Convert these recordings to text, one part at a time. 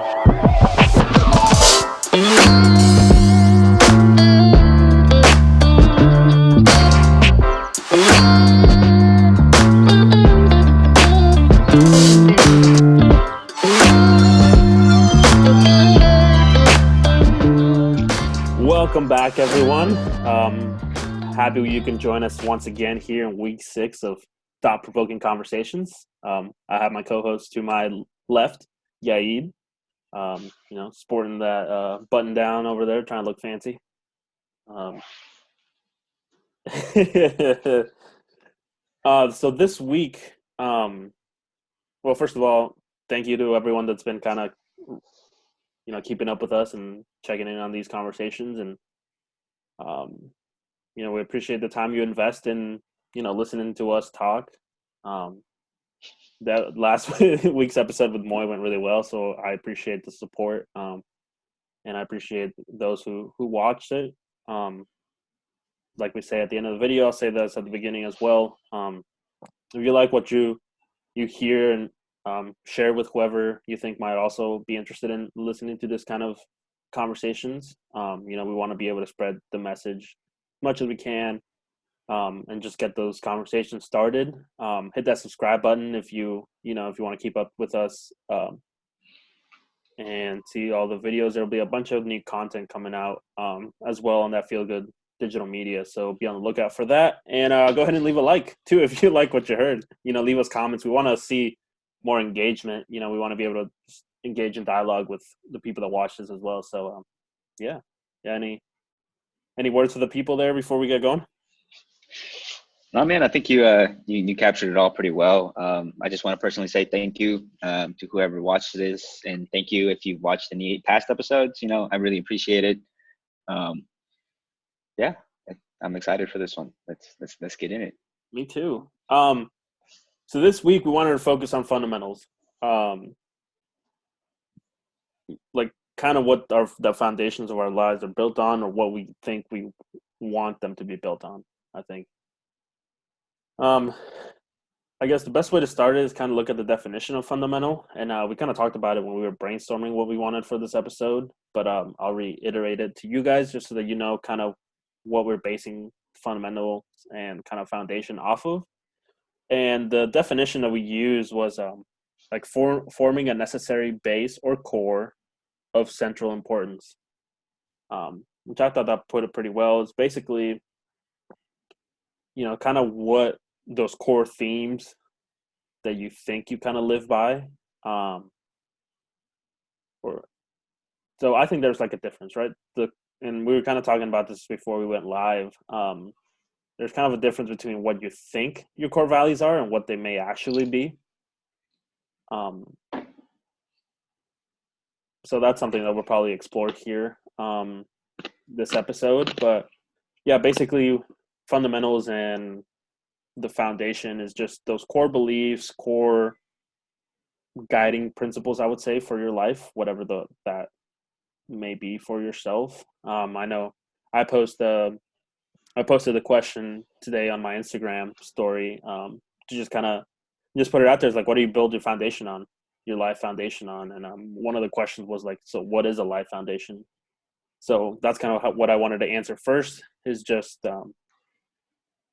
Welcome back, everyone. Happy you can join us once again here in week 6 of Provoking Conversations. I have my co-host to my left, Yaid. Sporting that button down over there, trying to look fancy. So this week, well, first of all, thank you to everyone that's been kind of, keeping up with us and checking in on these conversations. And, we appreciate the time you invest in, listening to us talk. That last week's episode with Moy went really well, so I appreciate the support. And I appreciate those who watched it. Like we say at the end of the video, I'll say this at the beginning as well. If you like what you hear, and share with whoever you think might also be interested in listening to this kind of conversations. We want to be able to spread the message as much as we can, and just get those conversations started. Hit that subscribe button if you want to keep up with us, and see all the videos. There'll be a bunch of new content coming out as well on that Feel Good digital media, so be on the lookout for that. And go ahead and leave a like too if you like what you heard. Leave us comments. We want to see more engagement. We want to be able to engage in dialogue with the people that watch this as well. So yeah. Any words for the people there before we get going? No, man, I think you captured it all pretty well. I just want to personally say thank you to whoever watched this, and thank you if you've watched any past episodes. I really appreciate it. Yeah, I'm excited for this one. Let's get in it. Me too. So this week we wanted to focus on fundamentals, like kind of what the foundations of our lives are built on, or what we think we want them to be built on. I think. I guess the best way to start it is kind of look at the definition of fundamental, and we kind of talked about it when we were brainstorming what we wanted for this episode. But I'll reiterate it to you guys just so that you know kind of what we're basing fundamental and kind of foundation off of. And the definition that we used was like forming a necessary base or core of central importance, which I thought that put it pretty well. It's basically, kind of what those core themes that you think you kind of live by. So I think there's like a difference, right? And we were kind of talking about this before we went live. There's kind of a difference between what you think your core values are and what they may actually be. So that's something that we'll probably explore here this episode. But yeah, basically fundamentals and the foundation is just those core beliefs, core guiding principles, I would say, for your life, whatever that may be for yourself. I know I posted a question today on my Instagram story to just kind of just put it out there. It's like, what do you build your foundation on, your life foundation on? And one of the questions was like, so what is a life foundation? So that's kind of what I wanted to answer first, is just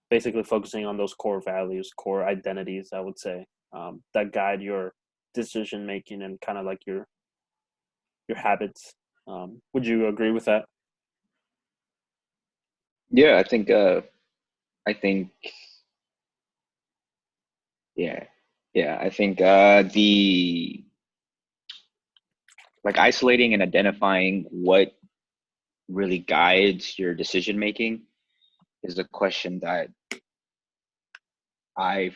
basically focusing on those core values, core identities, I would say, that guide your decision making and kind of like your habits. Would you agree with that? Yeah, I think the like isolating and identifying what really guides your decision making is a question that I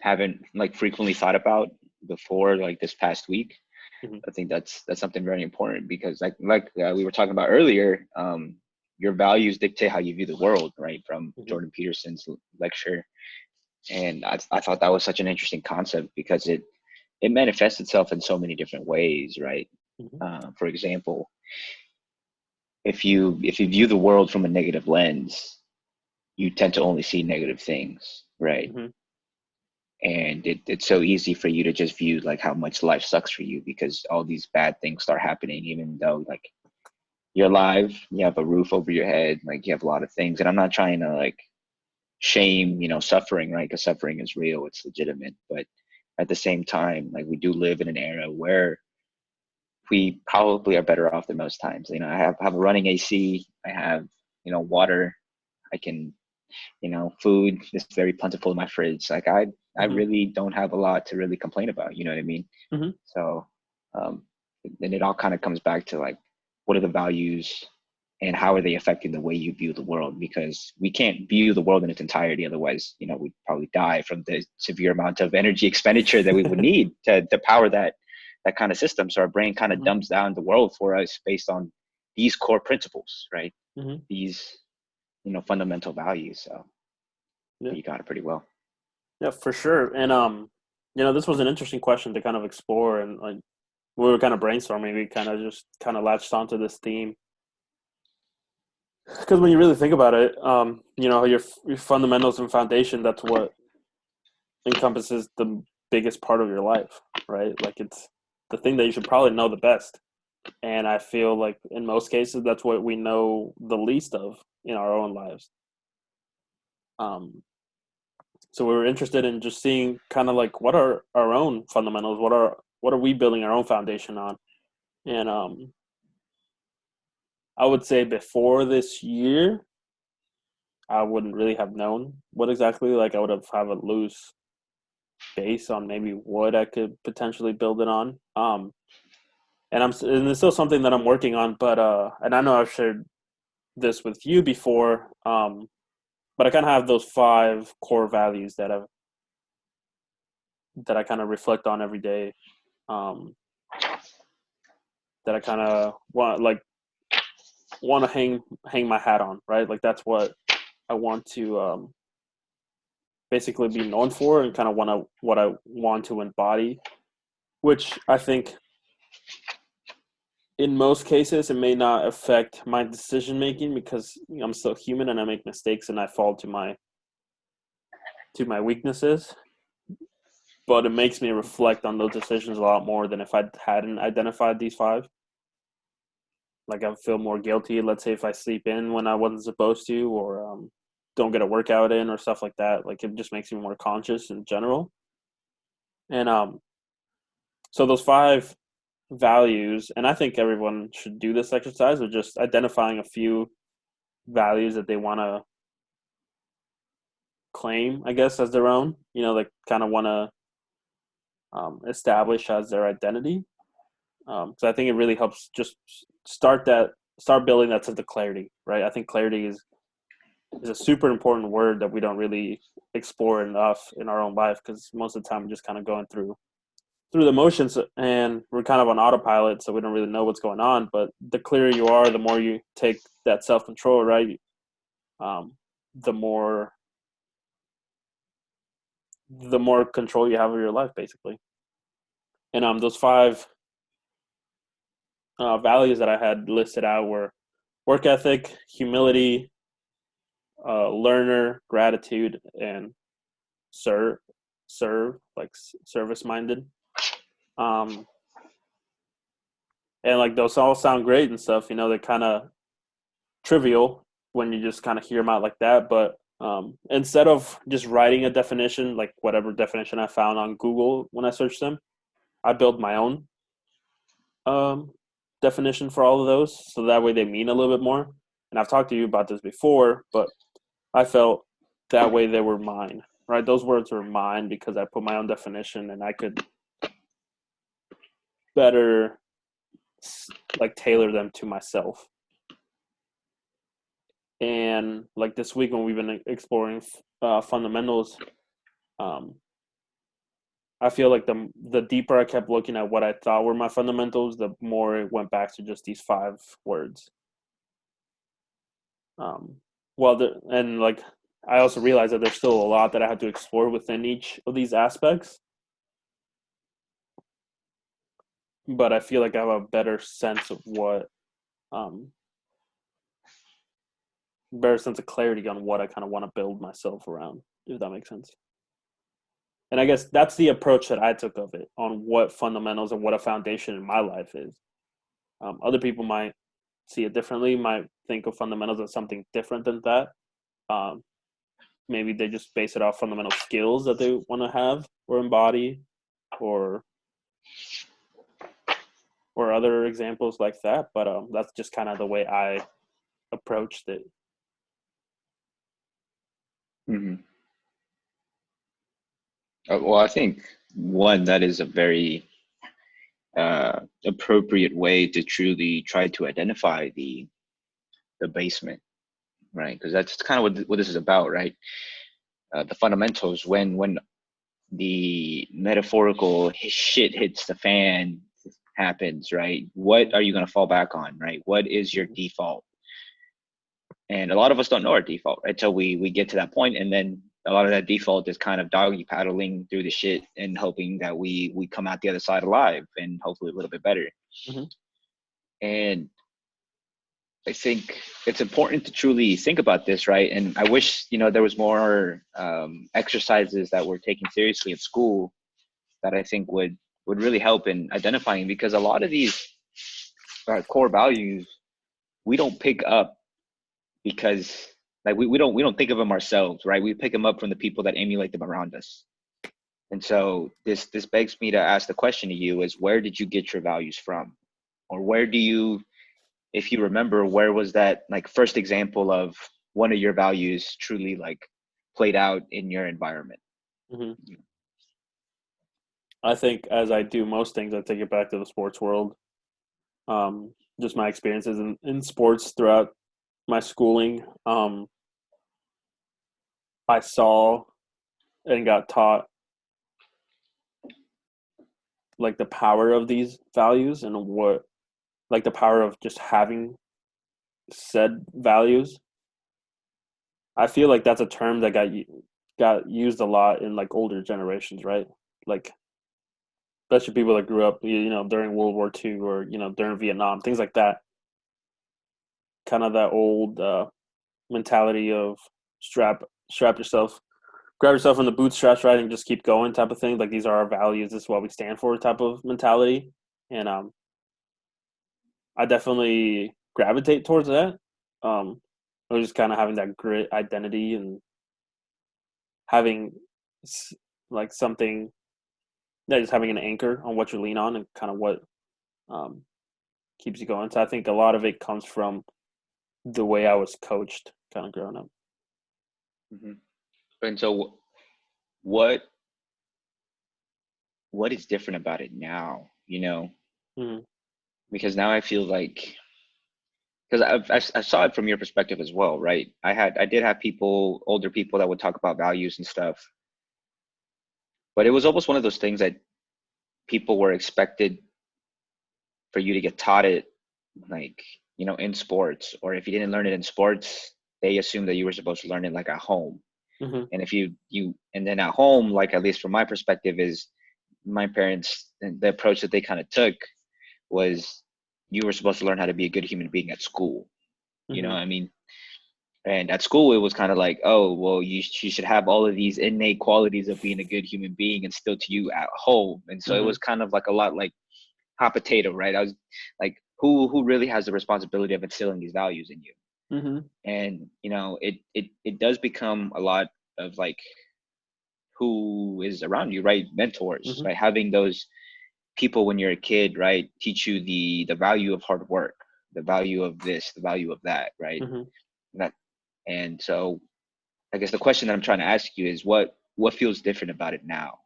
haven't like frequently thought about before, like this past week. Mm-hmm. I think that's something very important, because like we were talking about earlier, your values dictate how you view the world, right? From Mm-hmm. Jordan Peterson's lecture. And I thought that was such an interesting concept, because it manifests itself in so many different ways, right? Mm-hmm. For example, if you view the world from a negative lens, you tend to only see negative things, right? Mm-hmm. And it's so easy for you to just view like how much life sucks for you because all these bad things start happening, even though like you're alive, you have a roof over your head, like you have a lot of things. And I'm not trying to like shame, suffering, right? Because suffering is real, it's legitimate. But at the same time, like we do live in an era where we probably are better off than most times. I have a running AC, I have, water, I can, food is very plentiful in my fridge. Like I Mm-hmm. really don't have a lot to really complain about. You know what I mean? Mm-hmm. So, um, and it all kind of comes back to like, what are the values and how are they affecting the way you view the world? Because we can't view the world in its entirety. Otherwise, we'd probably die from the severe amount of energy expenditure that we would need to power that kind of system. So our brain kind of Mm-hmm. dumbs down the world for us based on these core principles, right? Mm-hmm. These, fundamental values. So Yeah. you got it pretty well. Yeah, for sure. And this was an interesting question to kind of explore, and like we were kind of brainstorming, we kind of just kind of latched onto this theme because when you really think about it, your fundamentals and foundation, that's what encompasses the biggest part of your life, right? Like it's the thing that you should probably know the best. And I feel like in most cases, that's what we know the least of in our own lives. Um, so we were interested in just seeing kind of like what are our own fundamentals, what are we building our own foundation on, and I would say before this year, I wouldn't really have known what exactly. Like I would have a loose base on maybe what I could potentially build it on. And it's still something that I'm working on, but and I know I've shared this with you before, but I kind of have those five core values that I kind of reflect on every day. Um, that I kind of want to hang my hat on, right? Like that's what I want to basically be known for, and kind of what I want to embody. Which I think in most cases it may not affect my decision making because I'm still human and I make mistakes and I fall to my weaknesses. But it makes me reflect on those decisions a lot more than if I hadn't identified these five. Like I feel more guilty. Let's say if I sleep in when I wasn't supposed to, or don't get a workout in, or stuff like that. Like it just makes me more conscious in general. And so those five values, and I think everyone should do this exercise of just identifying a few values that they want to claim, I guess, as their own. Like kind of want to establish as their identity. So I think it really helps just start building that sense of clarity, right? I think clarity is a super important word that we don't really explore enough in our own life because most of the time we're just kind of going through the motions and we're kind of on autopilot, so we don't really know what's going on. But the clearer you are, the more you take that self control, right? Um, the more the more control you have of your life, basically. And those five values that I had listed out were work ethic, humility, learner, gratitude, and serve, like service minded. Um, and like those all sound great and stuff. They're kind of trivial when you just kind of hear them out like that. But instead of just writing a definition, like whatever definition I found on Google when I searched them, I built my own um, definition for all of those, so that way they mean a little bit more. And I've talked to you about this before, but I felt that way they were mine, right? Those words were mine because I put my own definition and I could better like tailor them to myself. And like this week when we've been exploring fundamentals, um, I feel like the deeper I kept looking at what I thought were my fundamentals, the more it went back to just these five words. Um, and like I also realized that there's still a lot that I have to explore within each of these aspects. But I feel like I have a better sense of um, better sense of clarity on what I kind of want to build myself around, if that makes sense. And I guess that's the approach that I took of it on what fundamentals and what a foundation in my life is. Other people might see it differently, might think of fundamentals as something different than that. Um, Maybe they just base it off fundamental skills that they want to have or embody, or other examples like that. But that's just kind of the way I approached it. Hmm. Well, I think one that is a very appropriate way to truly try to identify the basement, right? Because that's kind of what this is about, right? The fundamentals. When the metaphorical shit hits the fan happens, right? What are you going to fall back on, right? What is your default? And a lot of us don't know our default right, until we get to that point, and then a lot of that default is kind of doggy paddling through the shit and hoping that we come out the other side alive and hopefully a little bit better. Mm-hmm. And I think it's important to truly think about this, right? And I wish, there was more exercises that were taken seriously at school that I think would really help in identifying, because a lot of these core values we don't pick up because like we don't think of them ourselves, right? We pick them up from the people that emulate them around us. And so this begs me to ask the question to you is, where did you get your values from? Or where do you, if you remember, where was that like first example of one of your values truly like played out in your environment? Mm-hmm. I think, as I do most things, I take it back to the sports world. Just my experiences in sports throughout my schooling. I saw and got taught like the power of these values and what, like the power of just having said values. I feel like that's a term that got used a lot in like older generations, right? Like especially people that grew up, during World War II or during Vietnam, things like that. Kind of that old mentality of strap yourself, grab yourself in the bootstraps, right, and just keep going type of thing. Like these are our values, this is what we stand for type of mentality. And I definitely gravitate towards that. I was just kind of having that grit identity and having like something, yeah, just having an anchor on what you lean on and kind of what um, keeps you going. So I think a lot of it comes from the way I was coached kind of growing up. Mm-hmm. And so what what is different about it now, Mm-hmm. because now I feel like, because I saw it from your perspective as well, right? I did have people, older people, that would talk about values and stuff, but it was almost one of those things that people were expected for you to get taught it, like, in sports, or if you didn't learn it in sports, they assumed that you were supposed to learn it like at home. Mm-hmm. And if and then at home, like, at least from my perspective, is my parents, and the approach that they kind of took was, you were supposed to learn how to be a good human being at school. You know Mm-hmm. what I mean? And at school, it was kind of like, oh, well, you should have all of these innate qualities of being a good human being instilled to you at home. And so it Mm-hmm. was kind of like a lot like hot potato, right? I was like, who really has the responsibility of instilling these values in you? Mm-hmm. And it does become a lot of like who is around you, right? Mentors, Mm-hmm. right? Having those people when you're a kid, right, teach you the value of hard work, the value of this, the value of that, right? Mm-hmm. That, and so I guess the question that I'm trying to ask you is, what feels different about it now?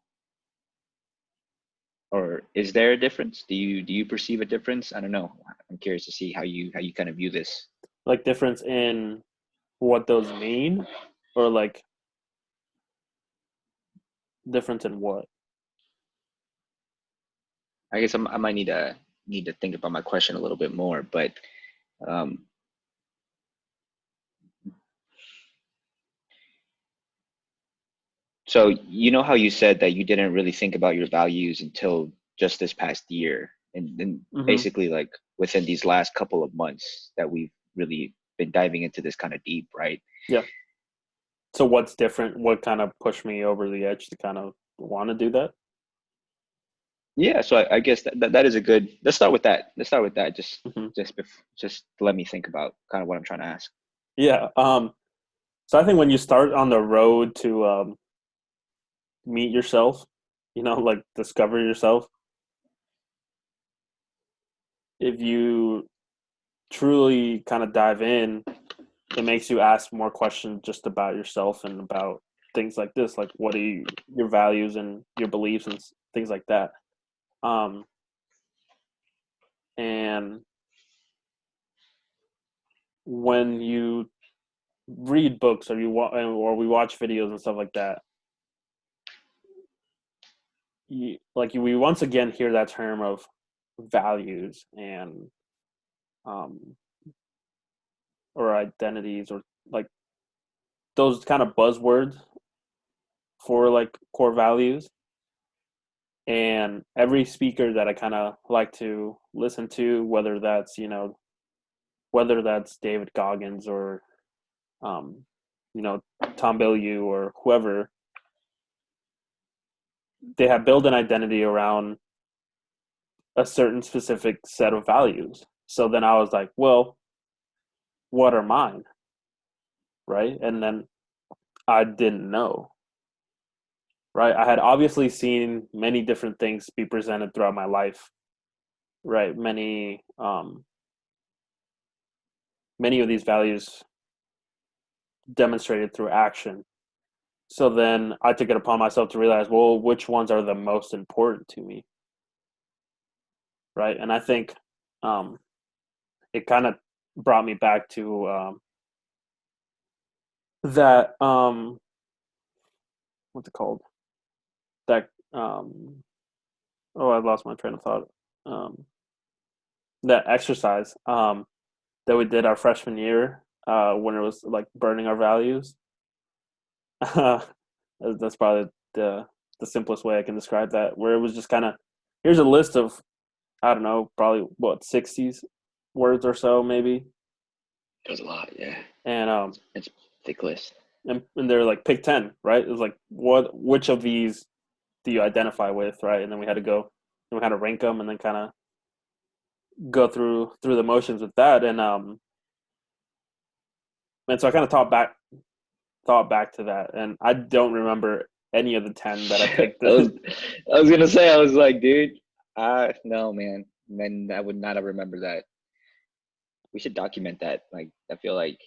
Or is there a difference? Do you perceive a difference? I don't know. I'm curious to see how you kind of view this. Like difference in what those mean, or like difference in what? I guess I might need to think about my question a little bit more, but um, so you know how you said that you didn't really think about your values until just this past year, and then Mm-hmm. basically like within these last couple of months that we've really been diving into this kind of deep, right? Yeah. So what's different? What kind of pushed me over the edge to kind of? want to do that? Yeah, so I guess that is a good. Let's start with that. Let's start with that. Hmm. Just let me think about kind of what I'm trying to ask. Yeah. So I think when you start on the road to meet yourself, like discover yourself, if you truly kind of dive in, it makes you ask more questions just about yourself and about things like this, like what are your values and your beliefs and things like that. Um, and when you read books or or we watch videos and stuff like that, we once again hear that term of values and um, or identities or like those kind of buzzwords for like core values. And every speaker that I kind of like to listen to, whether that's David Goggins or um, you know Tom Bilyeu or whoever, they have built an identity around a certain specific set of values. So then I was like, well, what are mine? Right. And then I didn't know. Right. I had obviously seen many different things be presented throughout my life. Right. Many of these values demonstrated through action. So then I took it upon myself to realize, well, which ones are the most important to me? Right. And I think um, it kind of brought me back to that, what's it called? That, oh, I lost my train of thought. Um, that exercise that we did our freshman year when it was like burning our values. That's probably the simplest way I can describe that. Where it was just kind of here's a list of I don't know, probably what 60s words or so maybe, It was a lot, yeah. and It's a thick list. and they're like pick 10, right? It was like which of these do you identify with, right? And then we had to rank them, and then kind of go through the motions with that, and so I kind of thought back to that, and I don't remember any of the 10 that I I picked. was I was gonna say I was like, dude, no man, I would not have remembered that. We should document that. Like, I feel like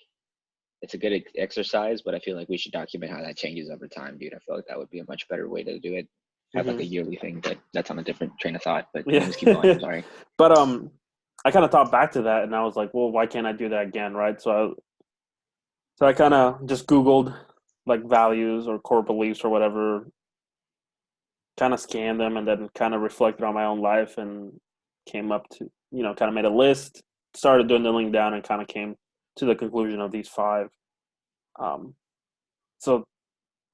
it's a good exercise, but I feel like we should document how that changes over time, dude. I feel like that would be a much better way to do it. Have like Hmm. a yearly thing, but that's on a different train of thought. But Yeah, anyways, keep going. I'm sorry. but I kind of thought back to that, and I was like, well, why can't I do that again, right? So I kind of just Googled like values or core beliefs or whatever, kind of scanned them, and then kind of reflected on my own life and came up to kind of made a list, started dwindling down, and kind of came to the conclusion of these five. Um, so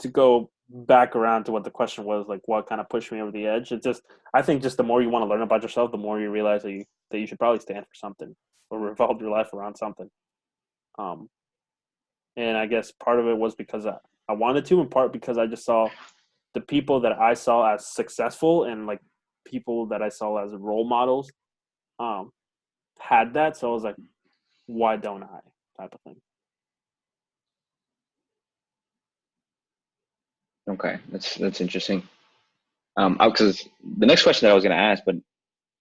to go back around to what the question was, like what kind of pushed me over the edge, it just I think just the more you want to learn about yourself, the more you realize that you should probably stand for something or revolve your life around something. Um, and I guess part of it was because I wanted to, in part because I just saw the people that I saw as successful and like people that I saw as role models um, had that. So I was like, why don't I? Type of thing. Okay, that's interesting. Because the next question that I was gonna ask, but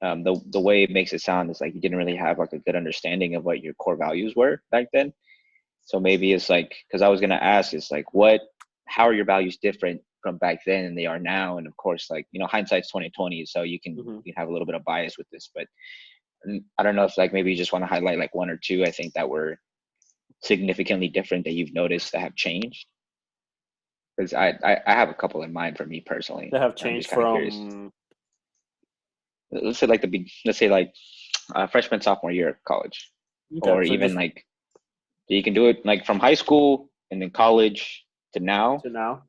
the way it makes it sound is like you didn't really have like a good understanding of what your core values were back then. So maybe it's like because I was gonna ask, it's like how are your values different from back then than they are now? And of course, like hindsight's 2020, so Hmm. you can have a little bit of bias with this, but I don't know if like maybe you just want to highlight like one or two I think that were significantly different that you've noticed that have changed. Because I have a couple in mind for me personally. They have I'm just changed kind of curious. from Let's say like let's say like freshman sophomore year of college, okay, or so even just like you can do it like from high school and then college to now. to now.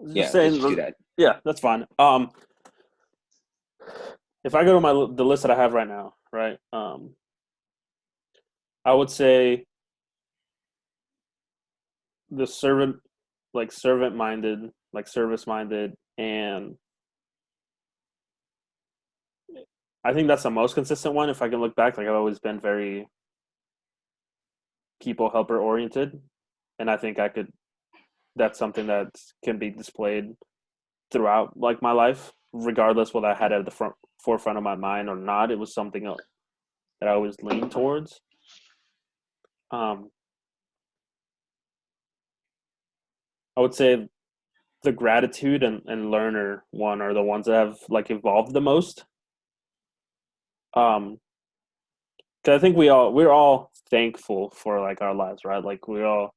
Just Yeah, let's saying, just do that. yeah, that's fine. If I go to the list that I have right now, right, I would say the servant minded, like service minded, And I think that's the most consistent one. If I can look back, like I've always been very people helper oriented, and I think I could. That's something that can be displayed throughout like my life, regardless whether I had it at the forefront of my mind or not. It was something that I always leaned towards. Um, I would say the gratitude and learner one are the ones that have like evolved the most. Um, because I think we're all thankful for like our lives, right? Like we all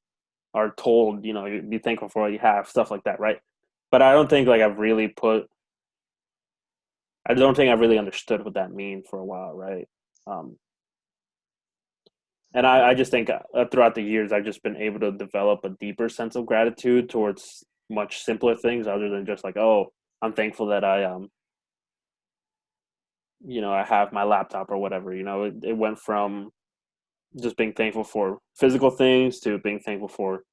are told, be thankful for what you have, stuff like that, right? But I don't think like I don't think I've really understood what that means for a while, right? Um, and I just think throughout the years, I've just been able to develop a deeper sense of gratitude towards much simpler things other than just like, oh, I'm thankful that I have my laptop or whatever. It went from just being thankful for physical things to being thankful for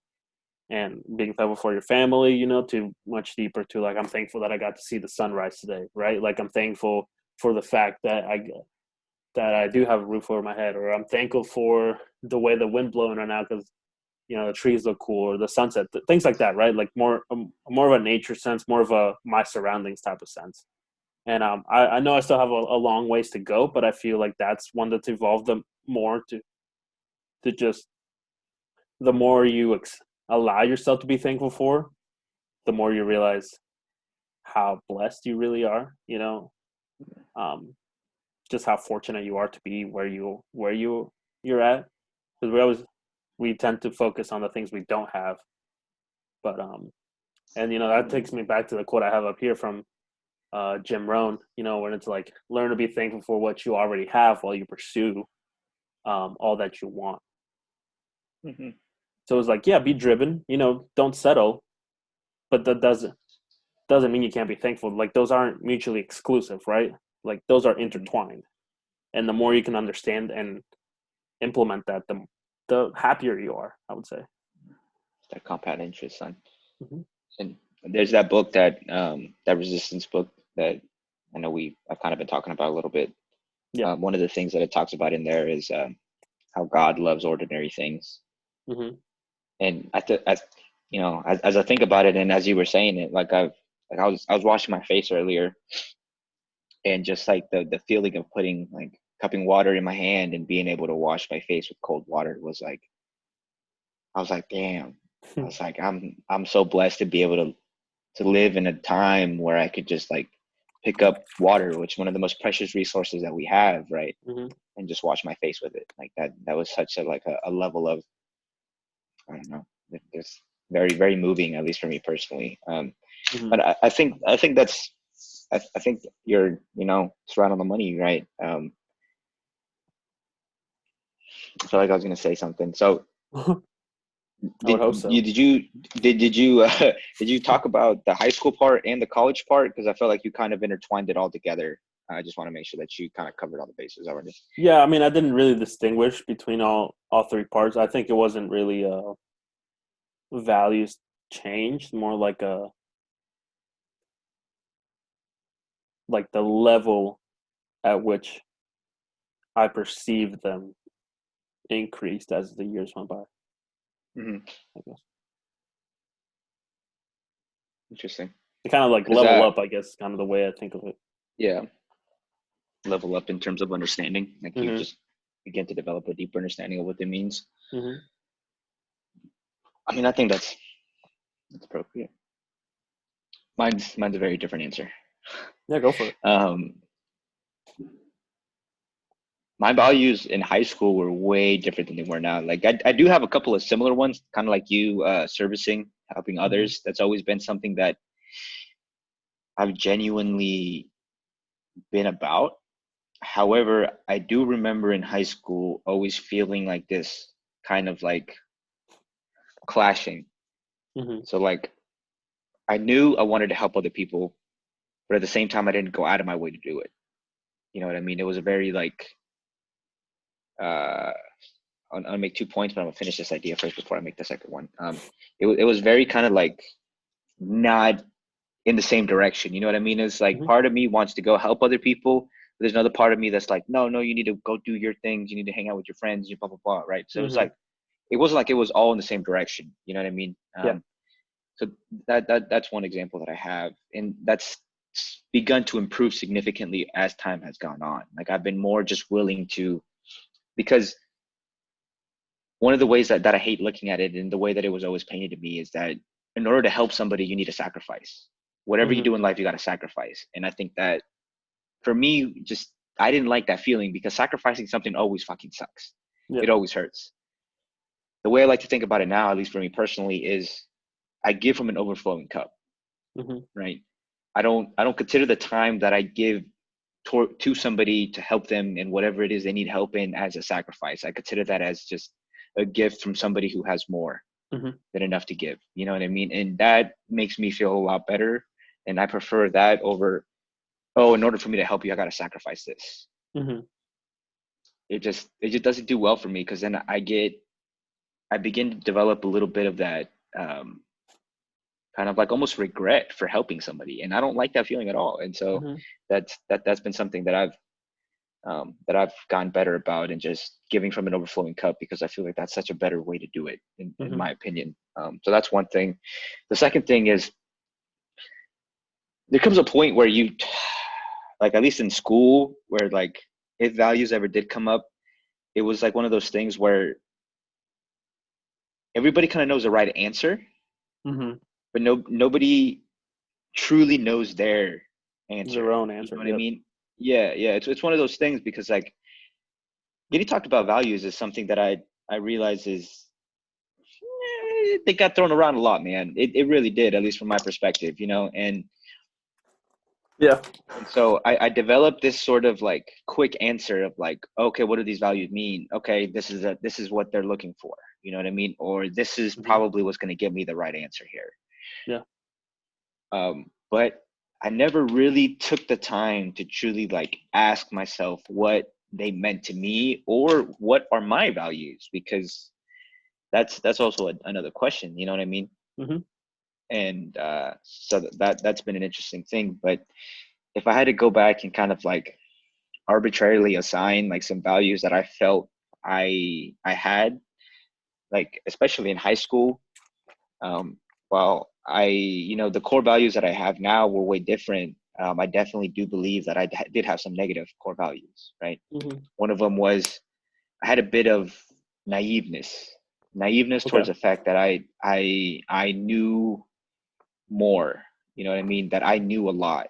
and being thankful for your family, to much deeper to like I'm thankful that I got to see the sunrise today, right? Like I'm thankful for the fact that I do have a roof over my head, or I'm thankful for the way the wind blowing right now because the trees look cool or the sunset, things like that, right? Like more of a nature sense, more of a my surroundings type of sense. And I know I still have a long ways to go, but I feel like that's one that's evolved them more to just the more you allow yourself to be thankful for, the more you realize how blessed you really are. Um, just how fortunate you are to be where you're at. Because we tend to focus on the things we don't have, but and that takes me back to the quote I have up here from Jim Rohn. When it's like learn to be thankful for what you already have while you pursue all that you want. Mm-hmm. So it's like, yeah, be driven. Don't settle, but that doesn't mean you can't be thankful. Like those aren't mutually exclusive, right? Like those are Mm-hmm. intertwined, and the more you can understand and implement that, the happier you are. I would say. That compound interest, son. Mm-hmm. And there's that book that resistance book that I know I've kind of been talking about a little bit. Yeah. One of the things that it talks about in there is how God loves ordinary things. Mm-hmm. And as I think about it, and as you were saying it, I was washing my face earlier, and just like the feeling of putting like cupping water in my hand and being able to wash my face with cold water was like, I was like, damn. I was like, I'm so blessed to be able to live in a time where I could just like pick up water, which is one of the most precious resources that we have, right? Mm-hmm. And just wash my face with it. Like that was such a level of, I don't know, it's very, very moving, at least for me personally. Mm-hmm. But I think it's right on the money, right? I feel like I was gonna say something. So I would did hope you so. did you did you did you talk about the high school part and the college part? Because I feel like you kind of intertwined it all together. I just want to make sure that you kind of covered all the bases already. Yeah, I mean, I didn't really distinguish between all three parts. I think it wasn't really values changed, more like the level at which I perceived them increased as the years went by, Hmm. I guess. Interesting. It kind of like Because level up, I guess, kind of the way I think of it. yeah, level up in terms of understanding. Like you Mm-hmm. just begin to develop a deeper understanding of what it means. Mm-hmm. I mean, I think that's appropriate. Mine's a very different answer. Yeah, go for it. Um, my values in high school were way different than they were now. Like I do have a couple of similar ones, kind of like you, servicing, helping Mm-hmm. others. That's always been something that I've genuinely been about. However, I do remember in high school always feeling like this kind of like clashing. Mm-hmm. So like I knew I wanted to help other people, but at the same time I didn't go out of my way to do it. You know what I mean? It was a very like uh I'll make 2 points, but I'm gonna finish this idea first before I make the second one. It was very kind of like not in the same direction. You know what I mean? It's like Mm-hmm. part of me wants to go help other people. But there's another part of me that's like, no, you need to go do your things. You need to hang out with your friends. You blah blah blah. Right. So it's Mm-hmm. like it wasn't like it was all in the same direction. You know what I mean? Yeah. So that's one example that I have, and that's begun to improve significantly as time has gone on. Like I've been more just willing to, because one of the ways that I hate looking at it, and the way that it was always painted to me, is that in order to help somebody, you need to sacrifice. Whatever you Mm-hmm. do in life, you got to sacrifice. And I think that for me, just I didn't like that feeling because sacrificing something always fucking sucks. Yeah. It always hurts. The way I like to think about it now, at least for me personally, is I give from an overflowing cup, Mm-hmm. right? I don't consider the time that I give to somebody to help them in whatever it is they need help in as a sacrifice. I consider that as just a gift from somebody who has more Mm-hmm. than enough to give. You know what I mean? And that makes me feel a lot better. And I prefer that over, oh, in order for me to help you, I got to sacrifice this. Mm-hmm. It just doesn't do well for me, because then I begin to develop a little bit of that kind of like almost regret for helping somebody, and I don't like that feeling at all. And so Mm-hmm. that's been something that I've gotten better about, and just giving from an overflowing cup, because I feel like that's such a better way to do it, in Mm-hmm. my opinion. So that's one thing. The second thing is, there comes a point where you, like at least in school, where like if values ever did come up, it was like one of those things where everybody kind of knows the right answer, Mm-hmm. but nobody truly knows their answer. Their own You know answer. what I Yep. mean? Yeah. It's one of those things, because like getting talked about values is something that I realize is, they got thrown around a lot, man. It really did, at least from my perspective, Yeah. and so I developed this sort of like quick answer of like, okay, what do these values mean? Okay, this is what they're looking for. You know what I mean? Or this is Mm-hmm. probably what's going to give me the right answer here. Yeah. But I never really took the time to truly like ask myself what they meant to me, or what are my values, because that's also another question. You know what I mean? Mm-hmm. And so that's been an interesting thing. But if I had to go back and kind of like arbitrarily assign like some values that I felt I had, like especially in high school, while the core values that I have now were way different. I definitely do believe that I did have some negative core values, right? Mm-hmm. One of them was I had a bit of naiveness, naiveness Okay. towards the fact that I knew more. You know what I mean? That I knew a lot.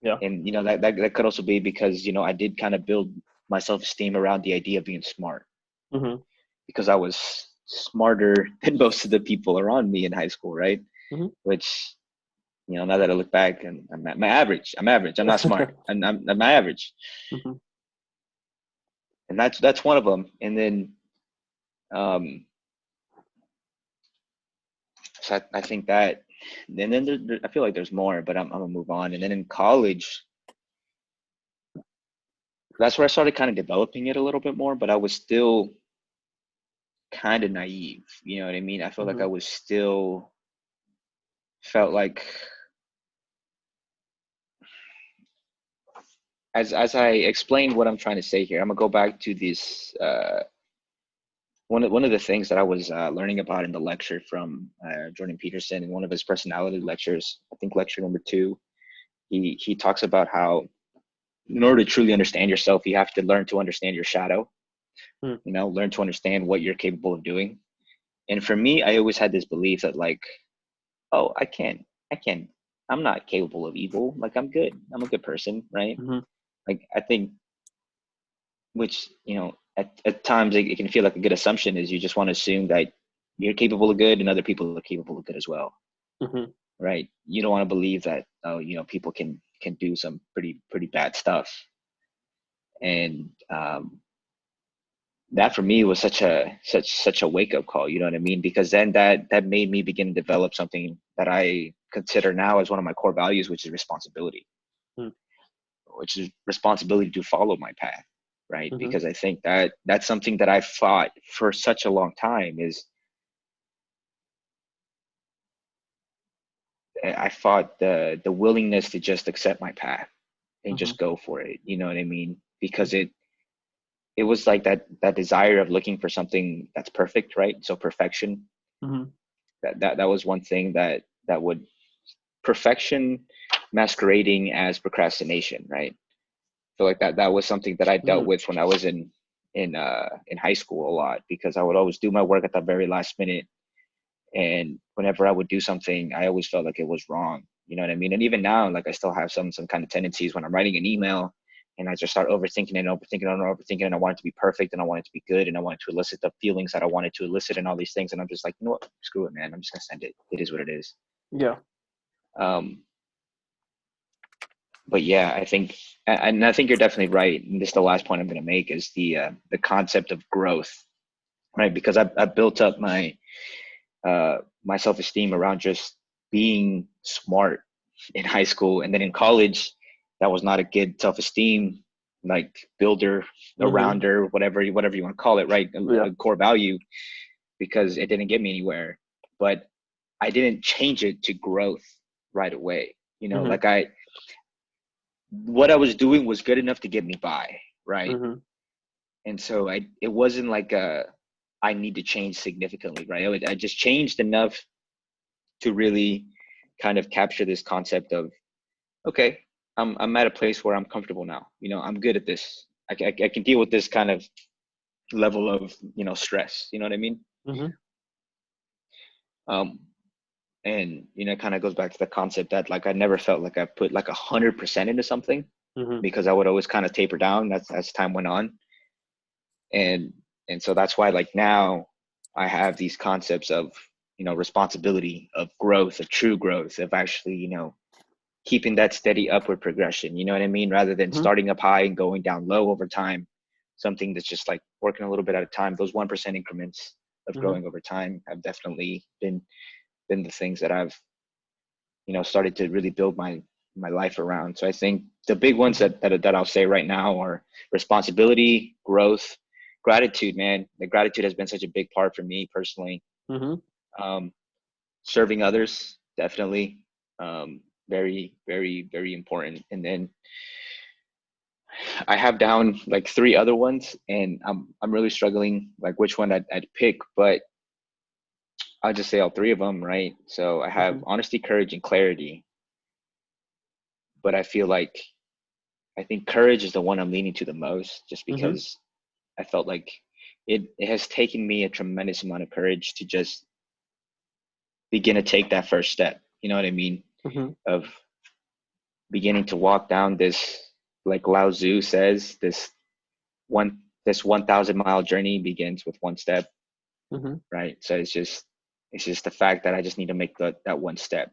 Yeah. And that could also be because I did kind of build my self-esteem around the idea of being smart, Mm-hmm. because I was smarter than most of the people around me in high school, right? Mm-hmm. Which, now that I look back, and I'm average. I'm average. I'm not smart. I'm average. Mm-hmm. And that's one of them. And then um so I think that, and then I feel like there's more, but I'm gonna move on. And then in college, that's where I started kind of developing it a little bit more, but I was still kind of naive. You know what I mean? I felt like I Mm-hmm. was still felt like, as I explained what I'm trying to say here, I'm gonna go back to this one of the things that I was learning about in the lecture from Jordan Peterson in one of his personality lectures. I think lecture number 2. He talks about how in order to truly understand yourself, you have to learn to understand your shadow. Mm-hmm. Learn to understand what you're capable of doing. And for me, I always had this belief that like, oh, I can't, I'm not capable of evil. Like I'm good. I'm a good person, right? Mm-hmm. Like I think, which at times it can feel like a good assumption, is you just want to assume that you're capable of good and other people are capable of good as well, Mm-hmm. right? You don't want to believe that, oh, people can do some pretty bad stuff. And that for me was such a wake up call. You know what I mean? Because then that made me begin to develop something that I consider now as one of my core values, which is responsibility, which is responsibility to follow my path, right? Mm-hmm. Because I think that that's something that I fought for such a long time, is I fought the willingness to just accept my path and Mm-hmm. just go for it. You know what I mean? Because it was like that desire of looking for something that's perfect, right? So perfection, Mm-hmm. that was one thing that would perfection masquerading as procrastination, right? Feel like that was something that I dealt Mm-hmm. with when I was in high school a lot, because I would always do my work at the very last minute, and whenever I would do something, I always felt like it was wrong. You know what I mean? And even now, like I still have some kind of tendencies when I'm writing an email, and I just start overthinking and overthinking and overthinking, and I want it to be perfect, and I want it to be good, and I want it to elicit the feelings that I wanted to elicit, and all these things. And I'm just like, you know what? Screw it, man. I'm just gonna send it. It is what it is. Yeah. Um, but yeah, and I think you're definitely right. And this is the last point I'm going to make, is the concept of growth, right? Because I built up my self esteem around just being smart in high school, and then in college, that was not a good self esteem like builder, a Mm-hmm. rounder, whatever you want to call it, right? Yeah. A core value, because it didn't get me anywhere. But I didn't change it to growth right away. You know, Mm-hmm. like what I was doing was good enough to get me by, right? Mm-hmm. And so it wasn't like I need to change significantly, right? I just changed enough to really kind of capture this concept of, okay, I'm at a place where I'm comfortable now. You know, I'm good at this. I can deal with this kind of level of, stress. You know what I mean? Mm-hmm. Um, and it kind of goes back to the concept that, like, I never felt like I put like 100% into something, Mm-hmm. because I would always kind of taper down as time went on. and and so that's why, like, now I have these concepts of, responsibility, of growth, of true growth, of actually, keeping that steady upward progression, you know what I mean, rather than Mm-hmm. starting up high and going down low over time. Something that's just like working a little bit at a time. Those 1% increments of Mm-hmm. growing over time have definitely been the things that I've, started to really build my life around. So I think the big ones Mm-hmm. that I'll say right now are responsibility, growth, gratitude. Man, the gratitude has been such a big part for me personally. Mm-hmm. Um, Serving others, definitely, very, very, very important. And then I have down like three other ones, and I'm really struggling like which one I'd pick, but I'll just say all three of them, right? So I have Mm-hmm. honesty, courage, and clarity. But I feel like I think courage is the one I'm leaning to the most, just Mm-hmm. because I felt like it has taken me a tremendous amount of courage to just begin to take that first step. You know what I mean? Mm-hmm. Of beginning to walk down this, like Lao Tzu says, this 1,000-mile journey begins with one step, Mm-hmm. right? So it's just the fact that I just need to make that one step,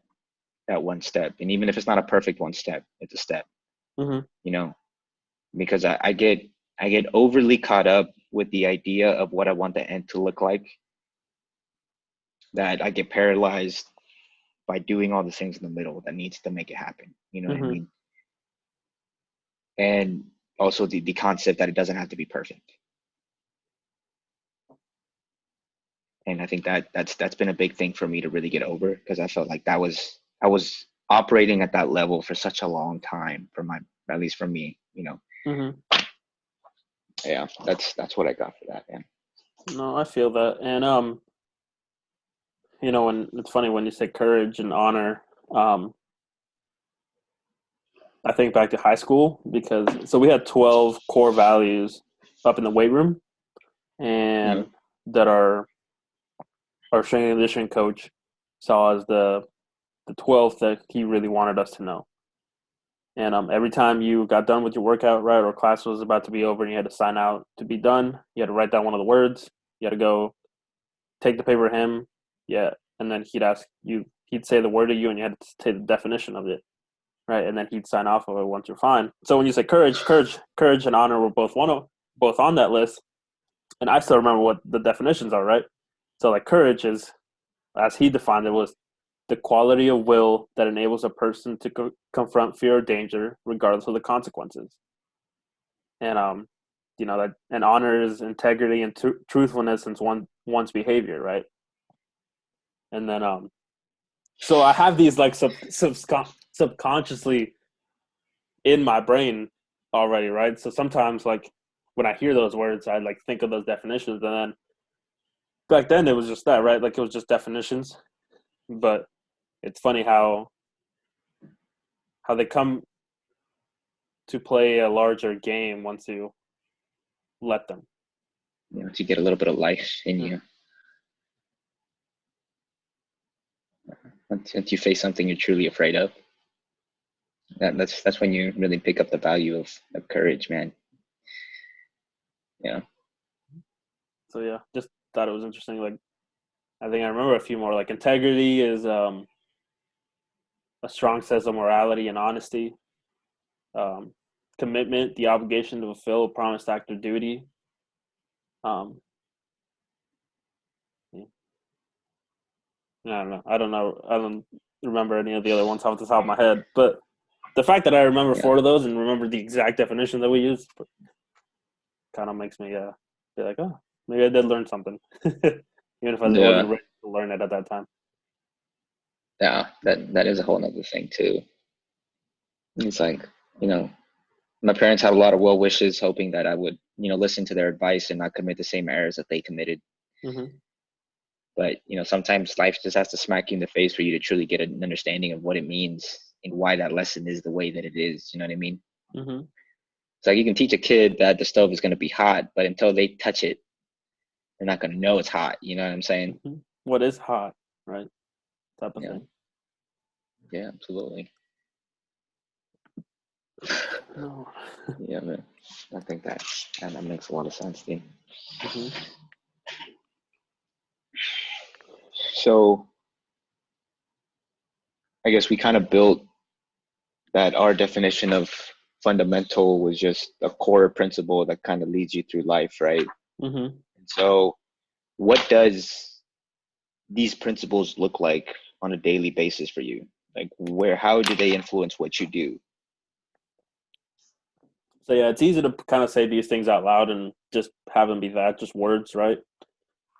and even if it's not a perfect one step, it's a step. Mm-hmm. You know, because I get overly caught up with the idea of what I want the end to look like, that I get paralyzed by doing all the things in the middle that needs to make it happen. You know what I Mm-hmm. mean? And also the concept that it doesn't have to be perfect. And I think that's been a big thing for me to really get over, because I felt like I was operating at that level for such a long time, for my at least for me. Mm-hmm. Yeah, that's what I got for that, man. No, I feel that. And when it's funny when you say courage and honor, um, I think back to high school because so we had 12 core values up in the weight room Mm-hmm. and that our strength and conditioning coach saw as the 12th that he really wanted us to know. And every time you got done with your workout, right, or class was about to be over and you had to sign out to be done, you had to write down one of the words. You had to go take the paper to him. Yeah. And then he'd ask you, he'd say the word to you and you had to say the definition of it. Right. And then he'd sign off of it once you're fine. So when you say courage and honor were both on that list. And I still remember what the definitions are, right? So like courage is, as he defined it, was the quality of will that enables a person to confront fear or danger regardless of the consequences. And that and honor is integrity and truthfulness in one's behavior, right? And then So I have these like subconsciously in my brain already, right? So sometimes like when I hear those words, I like think of those definitions, and then back then it was just that, right? Like it was just definitions. But it's funny how they come to play a larger game once you let them. You know, to get a little bit of life in Mm. you. Once you face something you're truly afraid of, that's when you really pick up the value of courage, man. Yeah. So yeah, just thought it was interesting. Like I think I remember a few more. Like integrity is a strong sense of morality and honesty. Um, Commitment, the obligation to fulfill a promised act or duty. Um, yeah, I don't know. I don't know. I don't remember any of the other ones off the top of my head. But the fact that I remember Yeah. four of those and remember the exact definition that we used kind of makes me be like, oh, maybe I did learn something, even if I Yeah. wasn't ready to learn it at that time. Yeah. That is a whole nother thing too. It's like, you know, my parents had a lot of well wishes, hoping that I would, listen to their advice and not commit the same errors that they committed. Mm-hmm. But, sometimes life just has to smack you in the face for you to truly get an understanding of what it means and why that lesson is the way that it is. You know what I mean? Mm-hmm. It's like you can teach a kid that the stove is going to be hot, but until they touch it, they're not going to know it's hot. You know what I'm saying? Mm-hmm. What is hot, right? Type of Yeah. thing. Yeah, absolutely. No. Yeah, man. I think that makes a lot of sense, dude. Mm-hmm. So I guess we kind of built that our definition of fundamental was just a core principle that kind of leads you through life, right? Mm-hmm. And so what does these principles look like on a daily basis for you? Like how do they influence what you do? So yeah, it's easy to kind of say these things out loud and just have them be that, just words, right?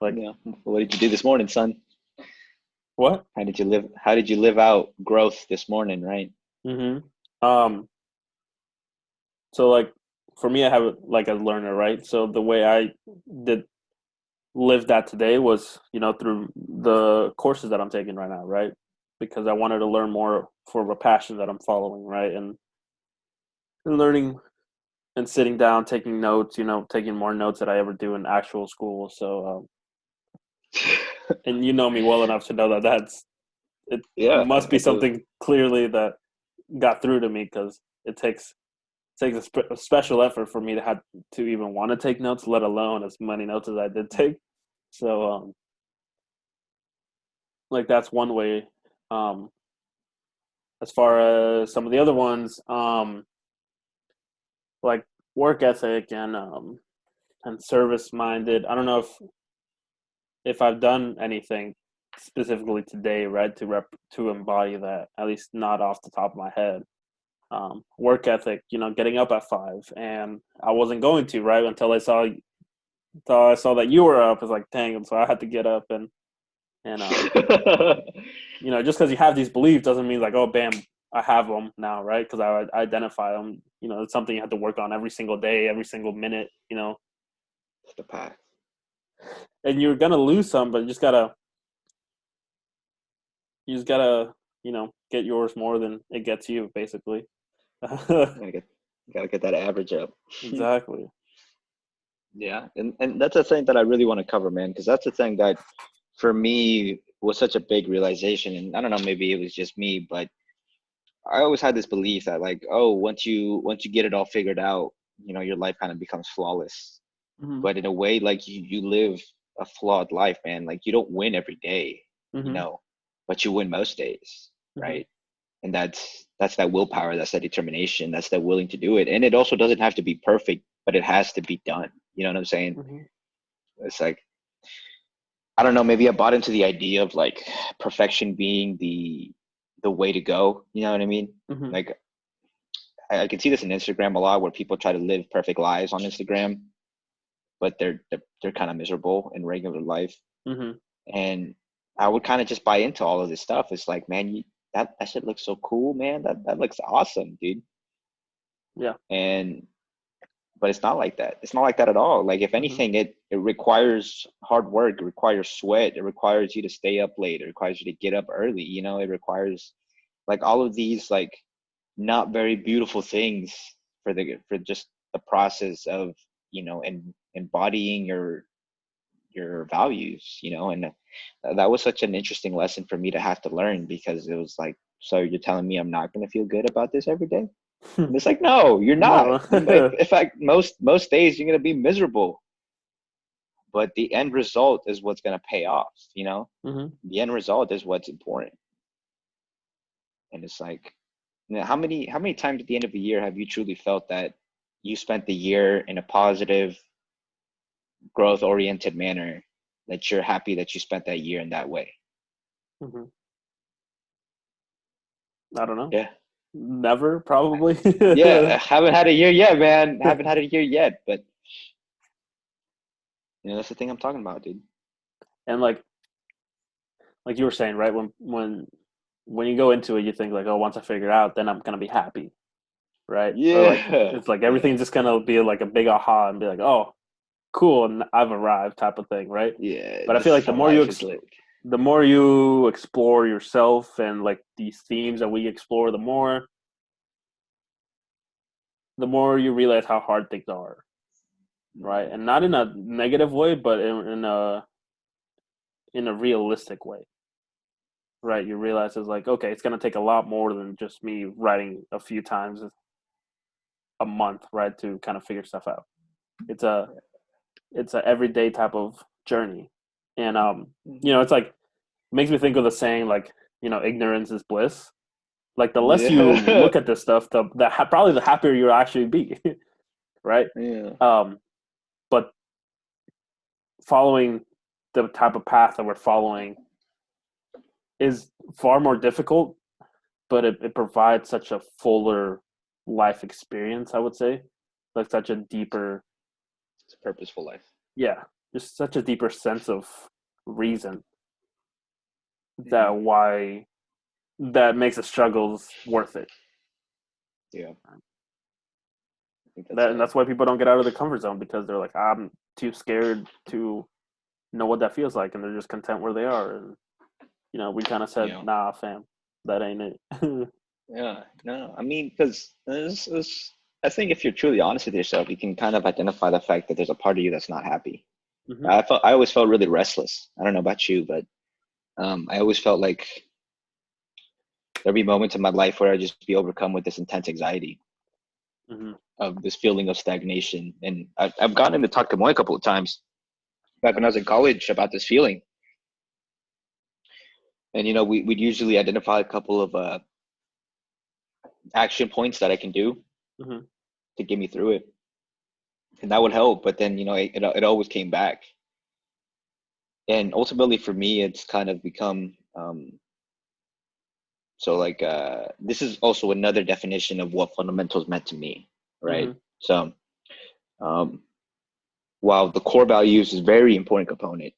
Like Yeah. What did you do this morning, son? what? How did you live out growth this morning, right? Mm-hmm. So like for me, I have it like a learner, right? So the way I did live that today was, through the courses that I'm taking right now, right? Because I wanted to learn more for a passion that I'm following, right? And learning and sitting down, taking notes, taking more notes than I ever do in actual school. So, and you know me well enough to know that it Yeah, must I be do. something clearly that got through to me because it takes a special effort for me to have to even want to take notes, let alone as many notes as I did take. So, like that's one way. Um, as far as some of the other ones, like work ethic and service minded. I don't know if I've done anything specifically today, right, to embody that. At least not off the top of my head. Work ethic, getting up at 5, and I wasn't going to, right, until I saw that you were up. It's like, dang, and so I had to get up and just because you have these beliefs doesn't mean like, oh, bam, I have them now, right? Because I identify them. It's something you have to work on every single day, every single minute. It's the path. And you're gonna lose some, but you just gotta get yours more than it gets you, basically. Gotta get that average up. Exactly. Yeah, and that's a thing that I really want to cover, man, because that's the thing that for me was such a big realization. And I don't know, maybe it was just me, but I always had this belief that like, oh, once you get it all figured out, your life kind of becomes flawless. Hmm. But in a way, like you live a flawed life, man. Like you don't win every day, you Hmm. know, but you win most days, Hmm. right? And that's that willpower, that's that determination, that's that willing to do it. And it also doesn't have to be perfect, but it has to be done. You know what I'm saying? Hmm. It's like I don't know, maybe I bought into the idea of like perfection being the way to go. You know what I mean? Hmm. Like I can see this in Instagram a lot where people try to live perfect lives on Instagram, but they're kind of miserable in regular life. Hmm. And I would kind of just buy into all of this stuff. It's like, man, that shit looks so cool, man. That looks awesome, dude. Yeah. And but it's not like that. It's not like that at all. Like if Hmm. anything, it requires hard work. It requires sweat. It requires you to stay up late. It requires you to get up early. You know, it requires like all of these like not very beautiful things for just the process of embodying your values. And that was such an interesting lesson for me to have to learn because it was like, so you're telling me I'm not going to feel good about this every day? And it's like, no, you're not. No. In fact, most days you're gonna be miserable, but the end result is what's gonna pay off. Hmm. The end result is what's important. And it's like, how many times at the end of the year have you truly felt that you spent the year in a positive, growth oriented manner, that you're happy that you spent that year in that way? Hmm. I don't know. Yeah. Never, probably. Yeah, haven't had a year yet, man. Haven't had a year yet, but that's the thing I'm talking about, dude. And like you were saying, right? When you go into it, you think like, oh, once I figure it out, then I'm gonna be happy, right? Or like Yeah. it's like Yeah. everything's just gonna be like a big aha and be like, oh, cool, and I've arrived, type of thing, right? Yeah, But I this feel is like how life is like. the more you explore yourself and like these themes that we explore, the more you realize how hard things are, right? And not in a negative way, but in a realistic way, right? You realize it's like, okay, it's gonna take a lot more than just me writing a few times a month, right, to kind of figure stuff out. It's a everyday type of journey, and it's like it makes me think of the saying like, ignorance is bliss. Like the less you Yeah. look at this stuff, probably the happier you'll actually be, right? Yeah. Um, but following the type of path that we're following is far more difficult, but it provides such a fuller life experience, I would say. Like such a deeper, It's a purposeful life. yeah, just such a deeper sense of reason that Hmm. why that makes the struggles worth it. Yeah, I think And that's why people don't get out of the comfort zone because they're like, I'm too scared to know what that feels like, and they're just content where they are. And we kind of said, yeah, nah, fam, that ain't it. yeah. No, I mean, because I think if you're truly honest with yourself, you can kind of identify the fact that there's a part of you that's not happy. Hmm. I always felt really restless. I don't know about you, but I always felt like there'd be moments in my life where I'd just be overcome with this intense anxiety Hmm. of this feeling of stagnation. And I've gotten to talk to Moy a couple of times back when I was in college about this feeling. And we'd usually identify a couple of action points that I can do Hmm. to get me through it, and that would help. But then it always came back, and ultimately for me, it's kind of become so like this is also another definition of what fundamentals meant to me, right? Hmm. So um, while the core values is very important component,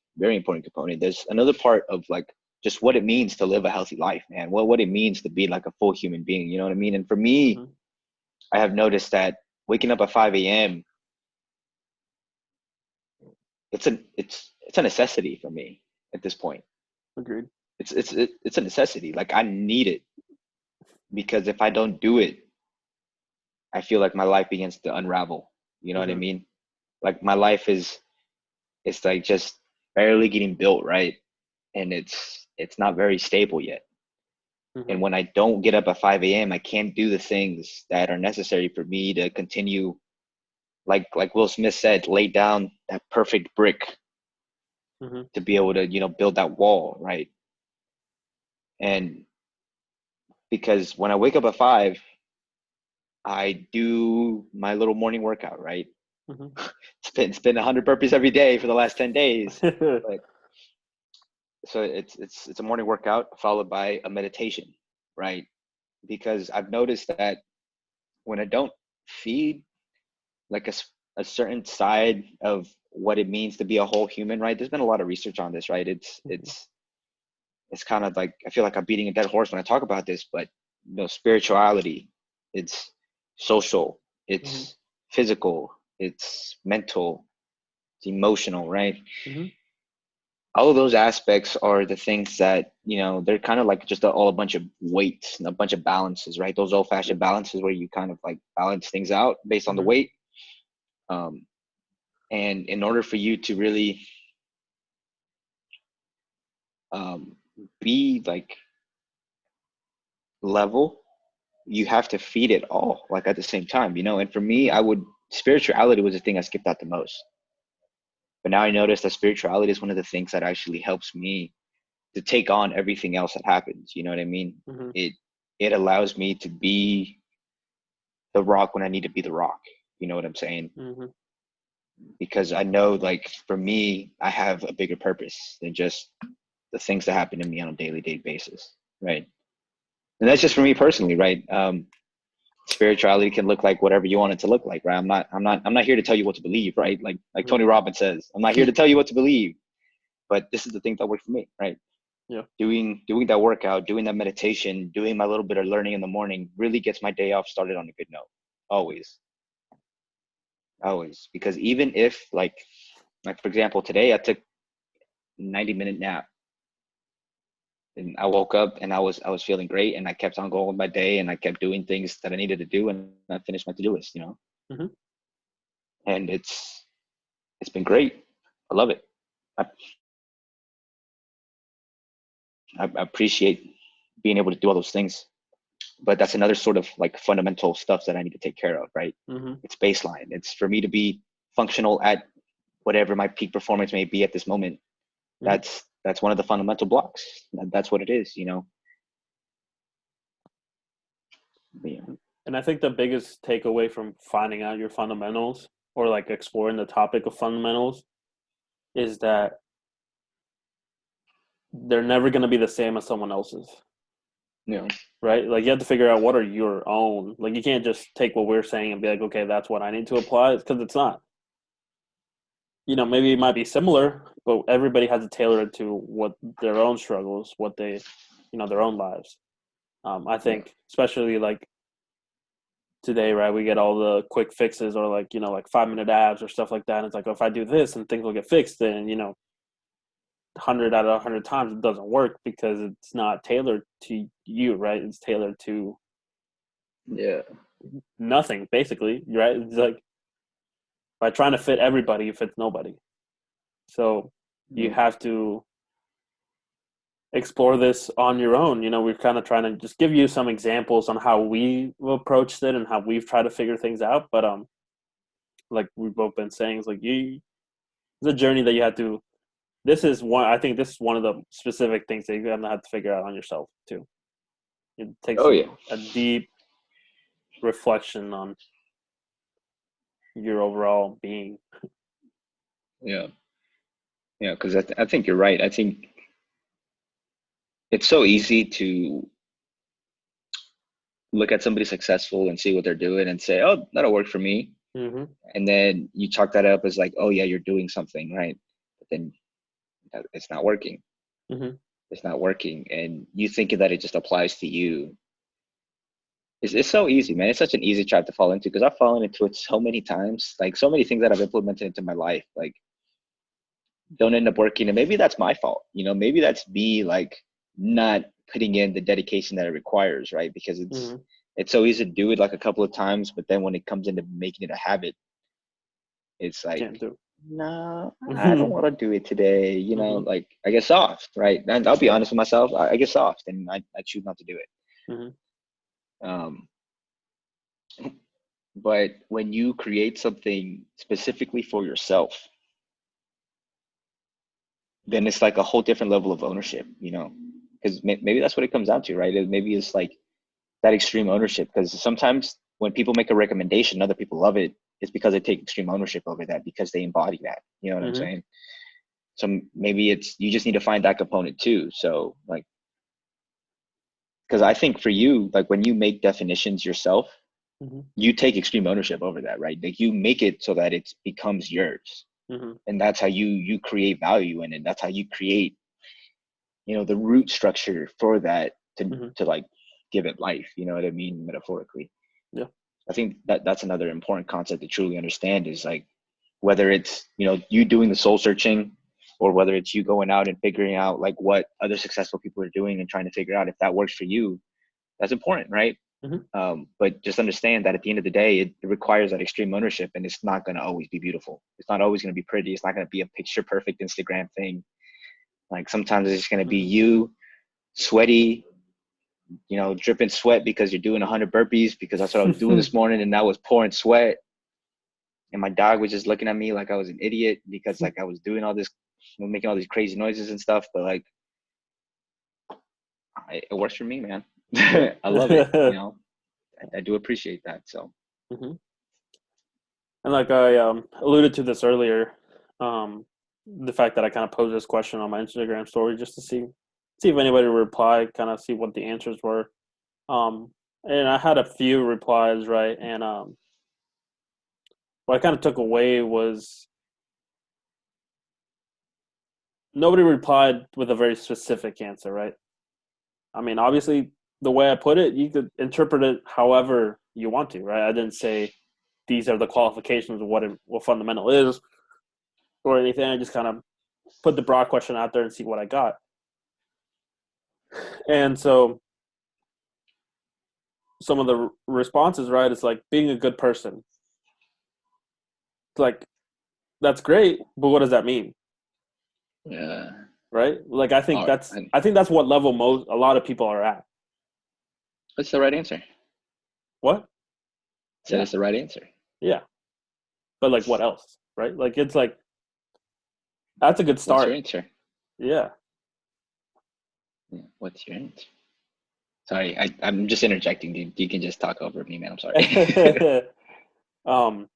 there's another part of like just what it means to live a healthy life, man. What it means to be like a full human being, you know what I mean? And for me, Hmm. I have noticed that waking up at 5 a.m. It's a necessity for me at this point. Agreed. It's a necessity. Like I need it because if I don't do it, I feel like my life begins to unravel. You know what I Hmm. mean? Like my life is it's like just barely getting built, right? And it's not very stable yet. Hmm. And when I don't get up at 5 a.m., I can't do the things that are necessary for me to continue, like Will Smith said, lay down that perfect brick Hmm. to be able to, build that wall, right? And because when I wake up at 5, I do my little morning workout, right? Hmm. Spin 100 burpees every day for the last 10 days. But so it's a morning workout followed by a meditation, right? Because I've noticed that when I don't feed like a certain side of what it means to be a whole human, right? There's been a lot of research on this, right? It's it's kind of like, I feel like I'm beating a dead horse when I talk about this, but spirituality, it's social, Mm-hmm. it's physical, it's mental, it's emotional, right? Mm-hmm. All of those aspects are the things that, they're kind of like just all a bunch of weights and a bunch of balances, right? Those old fashioned balances where you kind of like balance things out based on the Mm-hmm. weight. Um, and in order for you to really um, be like level, you have to feed it all like at the same time, and for me, Mm-hmm. spirituality was the thing I skipped out the most. But now I notice that spirituality is one of the things that actually helps me to take on everything else that happens. You know what I mean? Mm-hmm. It allows me to be the rock when I need to be the rock. You know what I'm saying? Mm-hmm. Because I know, like, for me, I have a bigger purpose than just the things that happen to me on a day basis, right? And that's just for me personally, right? Spirituality can look like whatever you want it to look like, right? I'm not here to tell you what to believe, right? Like Mm-hmm. Tony Robbins says, I'm not here to tell you what to believe, but this is the thing that worked for me, right? Yeah. Doing that workout, doing that meditation, doing my little bit of learning in the morning really gets my day off started on a good note. Always, always. Because even if like for example, today I took 90-minute nap and I woke up and I was feeling great and I kept on going with my day and I kept doing things that I needed to do and I finished my to-do list. Mm-hmm. And it's been great. I love it. I, I appreciate being able to do all those things. But that's another sort of like fundamental stuff that I need to take care of, right? Mm-hmm. It's baseline. It's for me to be functional at whatever my peak performance may be at this moment. Mm-hmm. That's one of the fundamental blocks. That's what it is. Yeah. And I think the biggest takeaway from finding out your fundamentals or like exploring the topic of fundamentals is that they're never going to be the same as someone else's, Yeah. right? Like you have to figure out what are your own. Like you can't just take what we're saying and be like, okay, that's what I need to apply, because it's not. Maybe it might be similar, but everybody has to tailor it to what their own struggles, what they, their own lives. I Yeah. think, especially like today, right? We get all the quick fixes or like, like 5-minute abs or stuff like that. And it's like, oh, if I do this and things will get fixed, then, 100 out of 100 times it doesn't work because it's not tailored to you, right? It's tailored to Yeah. nothing, basically, right? It's like by trying to fit everybody, it fits nobody. So you Yeah. have to explore this on your own. We're kind of trying to just give you some examples on how we approached it and how we've tried to figure things out. But like we've both been saying, it's like it's a journey that you have to. This is one. I think this is one of the specific things that you're gonna have to figure out on yourself too. It takes Oh yeah. a deep reflection on your overall being. Yeah. Yeah. Because I think you're right. I think it's so easy to look at somebody successful and see what they're doing and say, oh, that'll work for me. Mm-hmm. And then you chalk that up as like, oh yeah, you're doing something, right? But then it's not working. Mm-hmm. It's not working. And you thinking that it just applies to you. It's so easy, man. It's such an easy trap to fall into because I've fallen into it so many times. Like so many things that I've implemented into my life, like don't end up working. And maybe that's my fault. Maybe that's me like not putting in the dedication that it requires, right? Because Mm-hmm. it's so easy to do it like a couple of times, but then when it comes into making it a habit, it's like, Can't do no, I don't it. want to do it today. Mm-hmm. Like I get soft, right? And I'll be honest with myself, I get soft and I choose not to do it. Mm-hmm. Um, but when you create something specifically for yourself, then it's like a whole different level of ownership. Because maybe that's what it comes down to, right? Maybe it's like that extreme ownership. Because sometimes when people make a recommendation, other people love it. It's because they take extreme ownership over that because they embody that. You know what I'm Mm-hmm. saying? So maybe it's you just need to find that component too. So like, because I think for you, like when you make definitions yourself, Mm-hmm. you take extreme ownership over that, right? Like you make it so that it becomes yours, Mm-hmm. and that's how you create value in it. That's how you create the root structure for that Mm-hmm. to like give it life. You know what I mean? Metaphorically. Yeah. I think that's another important concept to truly understand is like whether it's, you doing the soul searching or whether it's you going out and figuring out like what other successful people are doing and trying to figure out if that works for you. That's important, right? Mm-hmm. But just understand that at the end of the day, it requires that extreme ownership, and it's not going to always be beautiful. It's not always going to be pretty. It's not going to be a picture perfect Instagram thing. Like sometimes it's just going to be Mm-hmm. you sweaty, dripping sweat because you're doing 100 burpees because that's what I was doing this morning, and I was pouring sweat. And my dog was just looking at me like I was an idiot because like I was doing all this, making all these crazy noises and stuff. But like, it works for me, man. Yeah. I love it. I do appreciate that. So. Mm-hmm. And like I alluded to this earlier, um, the fact that I kind of posed this question on my Instagram story just to see if anybody would reply, kind of see what the answers were. Um, and I had a few replies, right? And what I kind of took away was nobody replied with a very specific answer, right? I mean, obviously, the way I put it, you could interpret it however you want to, right? I didn't say these are the qualifications of what fundamental is or anything. I just kind of put the broad question out there and see what I got. And so some of the responses, right, it's like being a good person. It's like, that's great, but what does that mean? Yeah. Right? Like All right. I think that's what level a lot of people are at. What's the right answer? What? Said Yeah. it's the right answer. Yeah. But like what else? Right? Like it's like that's a good What's your start. answer? Yeah. Yeah. What's your answer? Sorry, I'm just interjecting, dude. You can just talk over me, man. I'm sorry. um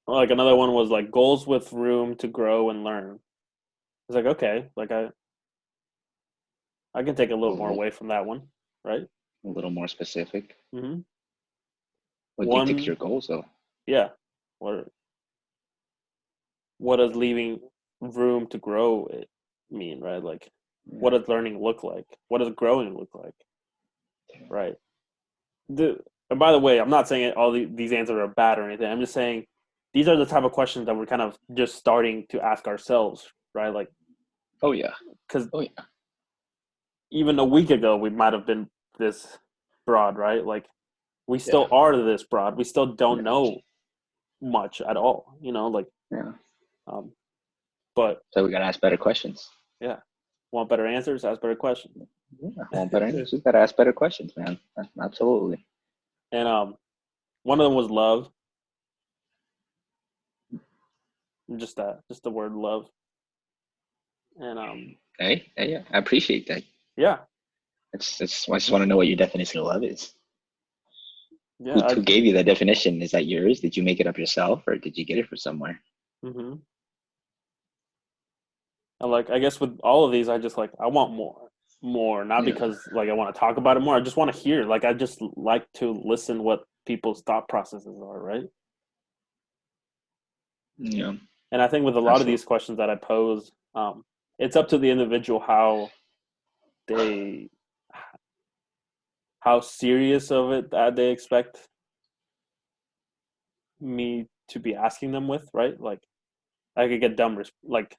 like another one was like goals with room to grow and learn. It's like okay, like I can take a little more Cool. away from that one, right? A little more specific. Mm-hmm. What do you think is One, your goals, though? yeah. What what does leaving room to grow it mean, right? Like what Yeah. does learning look like? What does growing look like? Right. And by the way, I'm not saying these answers are bad or anything. I'm just saying these are the type of questions that we're kind of just starting to ask ourselves, right? Like, Oh yeah. because Oh yeah. even a week ago, we might have been this broad, right? Like, we Yeah. still are this broad. We still don't Yeah. know much at all, like, Yeah. um, but So we gotta ask better questions. yeah, want better answers, ask better questions. Yeah. Want better answers? We gotta ask better questions, man. Absolutely. And one of them was love, just the word love, and Hey, yeah. I appreciate that. yeah, I just want to know what your definition of love is. yeah, Who gave you that definition? Is that yours? Did you make it up yourself, or did you get it from somewhere? mm-hmm. And like I guess with all of these, I just like I want more, not Yeah. because like I want to talk about it more. I just want to hear. Like I just like to listen what people's thought processes are, right? Yeah. And I think with a lot of these Absolutely. questions that I pose, it's up to the individual they how serious of it that they expect me to be asking them with, right? Like I could get like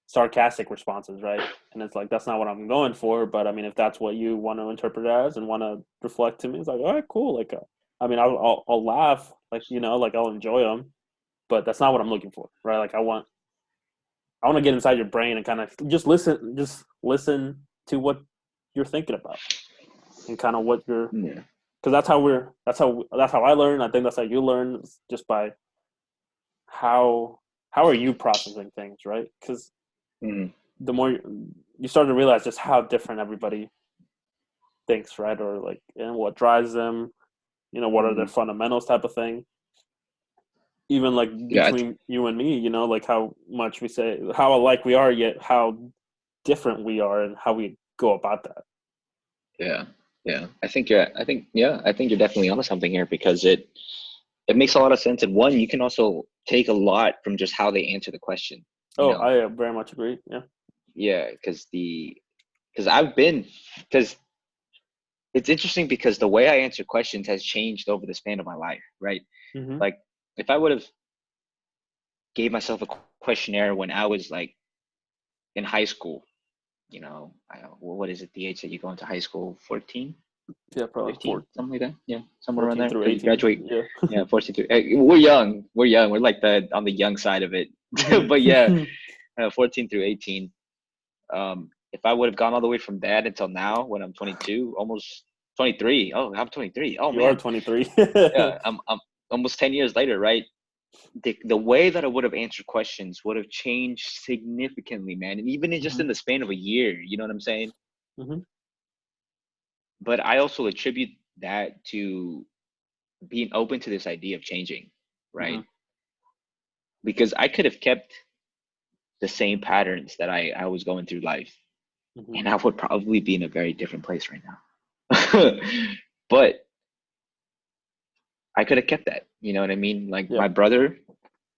sarcastic responses, right? And it's like that's not what I'm going for. But I mean, if that's what you want to interpret as and want to reflect to me, it's like all right, cool. Like, I mean, I'll laugh, like like I'll enjoy them, but that's not what I'm looking for, right? Like I want to get inside your brain and kind of just listen to what you're thinking about and kind of what you're Yeah. because that's how I learn. I think that's how you learn just by how are you processing things, right? Because Mm-hmm. the more you start to realize just how different everybody thinks, right? Or like, and what drives them, what are their Mm-hmm. fundamentals type of thing. Even like Yeah. between you and me, like how much we say, how alike we are, yet how different we are and how we go about that. Yeah. Yeah. I think you're definitely onto something here because it makes a lot of sense. And one, you can also take a lot from just how they answer the question. You Oh, know, I very much agree. Yeah. yeah, because I've been because it's interesting because the way I answer questions has changed over the span of my life, right? Mm-hmm. Like if I would have gave myself a questionnaire when I was like in high school, what is it, the age that you go into high school? 14, Yeah, probably 15, something like that. Yeah, somewhere around 14 there. through Or you 18. graduate, Yeah. yeah, 14 to, we're young. We're young. We're like on the young side of it. But yeah, Mm-hmm. 14 through 18. If I would have gone all the way from that until now, when I'm 22, almost 23. Oh, I'm 23. Oh You are man, 23. yeah, I'm almost 10 years later, right? The way that I would have answered questions would have changed significantly, man. And even just Hmm. in the span of a year, you know what I'm saying? Hmm. But I also attribute that to being open to this idea of changing, Hmm. right? Because I could have kept the same patterns that I was going through life, Hmm. and I would probably be in a very different place right now. But I could have kept that, you know what I mean? Like Yeah. my brother,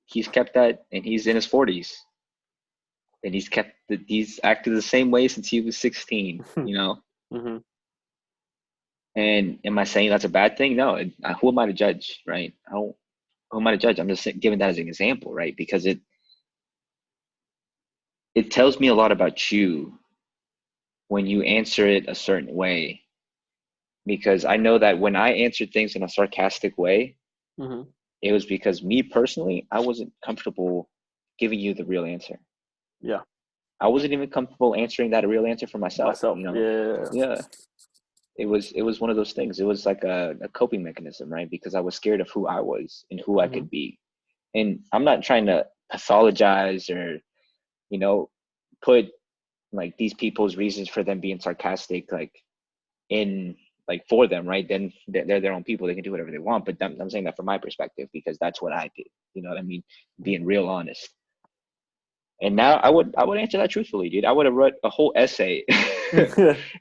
he's kept that, and he's in his 40s, and he's acted the same way since he was 16, you know? Hmm. And am I saying that's a bad thing? No. Who am I to judge, right? Who am I to judge? I'm just giving that as an example, right? Because it tells me a lot about you when you answer it a certain way. Because I know that when I answered things in a sarcastic way, Hmm. it was because me personally, I wasn't comfortable giving you the real answer. Yeah. I wasn't even comfortable answering that a real answer for myself, Myself. you know? Yeah. Yeah. It was one of those things. It was like a coping mechanism, right? Because I was scared of who I was and who I Hmm. could be. And I'm not trying to pathologize or, you know, put like these people's reasons for them being sarcastic like in like for them, right? Then they're their own people, they can do whatever they want. But I'm saying that from my perspective because that's what I did, you know what I mean? Being real honest. And now I would answer that truthfully, dude. I would have wrote a whole essay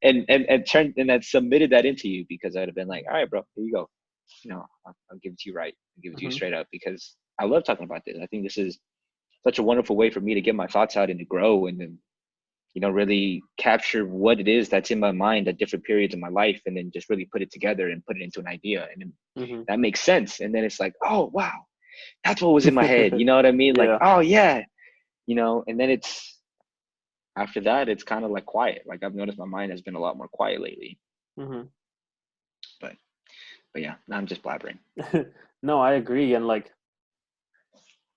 and turned and then submitted that into you because I'd have been like, all right, bro, here you go. I'll give it to you right. I'll give it to you Hmm. straight up because I love talking about this. I think this is such a wonderful way for me to get my thoughts out and to grow and then, really capture what it is that's in my mind at different periods of my life and then just really put it together and put it into an idea. And then Hmm. that makes sense. And then it's like, oh, wow, that's what was in my head. You know what I mean? Like, Yeah. oh, yeah, and then after that, it's kind of like quiet. Like I've noticed my mind has been a lot more quiet lately. Hmm. But, but yeah, I'm just blabbering. No, I agree. And like,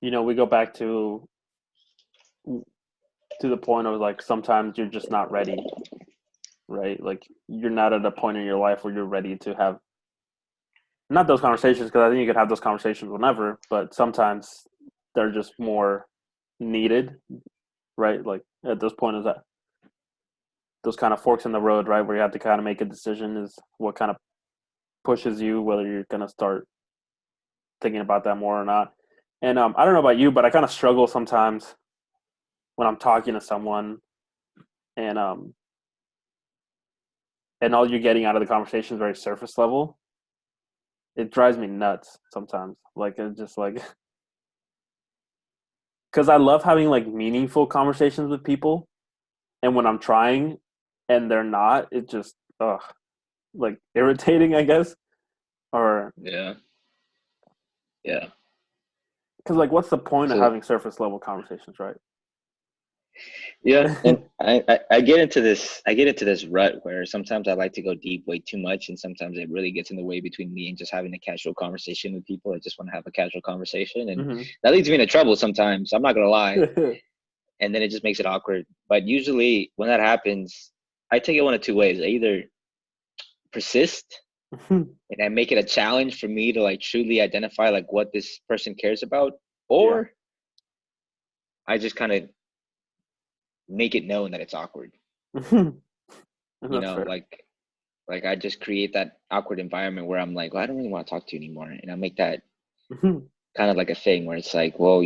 we go back to the point of like sometimes you're just not ready, right? Like you're not at a point in your life where you're ready to have not those conversations because I think you could have those conversations whenever, but sometimes they're just more needed, right? Like at this point is that those kind of forks in the road, right? Where you have to kind of make a decision is what kind of pushes you, whether you're going to start thinking about that more or not. And I don't know about you, but I kind of struggle sometimes when I'm talking to someone and all you're getting out of the conversation is very surface level. It drives me nuts sometimes. Like it's just like because I love having like meaningful conversations with people, and when I'm trying and they're not, it just like irritating, I guess. Or Yeah. Yeah. because like, what's the point of So having surface level conversations, right? yeah, and I get into this rut where sometimes I like to go deep way too much, and sometimes it really gets in the way between me and just having a casual conversation with people. I just want to have a casual conversation, and Hmm. that leads me into trouble sometimes. I'm not gonna lie, and then it just makes it awkward. But usually when that happens, I take it one of two ways. I either persist and I make it a challenge for me to like truly identify like what this person cares about, Yeah. or I just kind of make it known that it's awkward. That's fair. Like I just create that awkward environment where I'm like, well, I don't really want to talk to you anymore, and I make that kind of like a thing where it's like, well,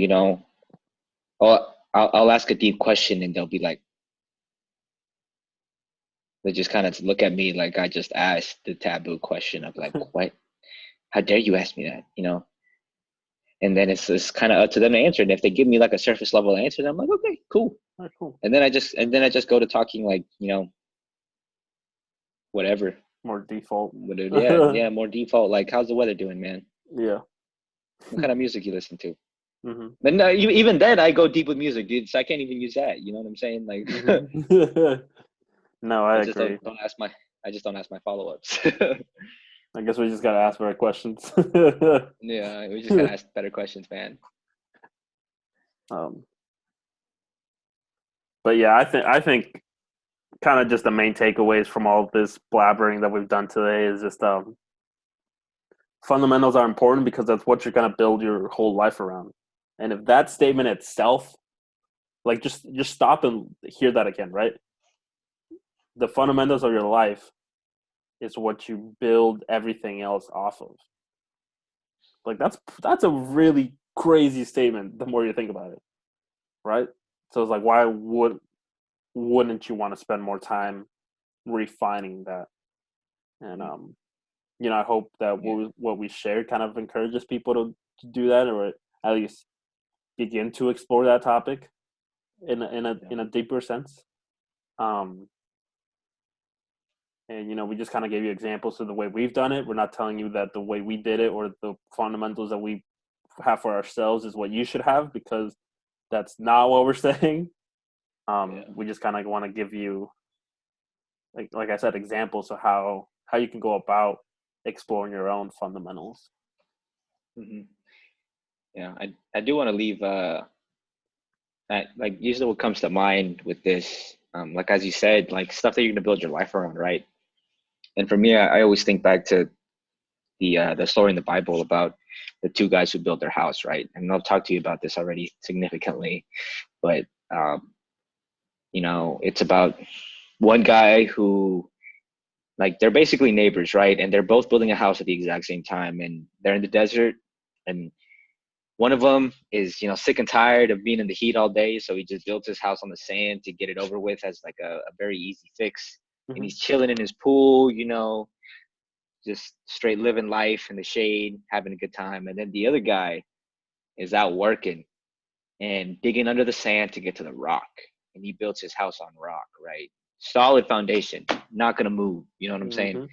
I'll ask a deep question, and they'll be like, they just kind of look at me like I just asked the taboo question of like, what? How dare you ask me that? and then it's kind of up to them to answer. And if they give me like a surface level answer, then I'm like, okay, cool. All right, cool. And then I just go to talking like, whatever. More default. Whatever. Yeah, more default. Like, how's the weather doing, man? Yeah. What kind of music you listen to? Hmm. But no, even then, I go deep with music, dude. So I can't even use that. You know what I'm saying? Like, Hmm. No, I I just agree. don't ask my follow-ups. I guess we just gotta ask better questions. Yeah, we just gotta ask better questions, man. um, but yeah, I think kind of just the main takeaways from all of this blabbering that we've done today is just fundamentals are important because that's what you're gonna build your whole life around. And if that statement itself, like just stop and hear that again, right? The fundamentals of your life is what you build everything else off of. Like that's a really crazy statement the more you think about it, right? So it's like why wouldn't you want to spend more time refining that? And I hope that Yeah. what we shared kind of encourages people to do that, or at least begin to explore that topic Yeah. in a deeper sense. Um, and we just kind of gave you examples of the way we've done it. We're not telling you that the way we did it or the fundamentals that we have for ourselves is what you should have, because that's not what we're saying. Yeah. We just kind of want to give you, like I said, examples of how you can go about exploring your own fundamentals. Hmm. Yeah. I do want to leave like usually what comes to mind with this, like as you said, like stuff that you're gonna build your life around, right? And for me, I always think back to the story in the Bible about the two guys who built their house, right? And I've talked to you about this already significantly, but it's about one guy who, like, they're basically neighbors, right? And they're both building a house at the exact same time, and they're in the desert, and one of them is, sick and tired of being in the heat all day, so he just built his house on the sand to get it over with as like a very easy fix. And Hmm. he's chilling in his pool, just straight living life in the shade, having a good time. And then the other guy is out working and digging under the sand to get to the rock. And he built his house on rock, right? Solid foundation, not gonna move. You know what I'm saying? Hmm.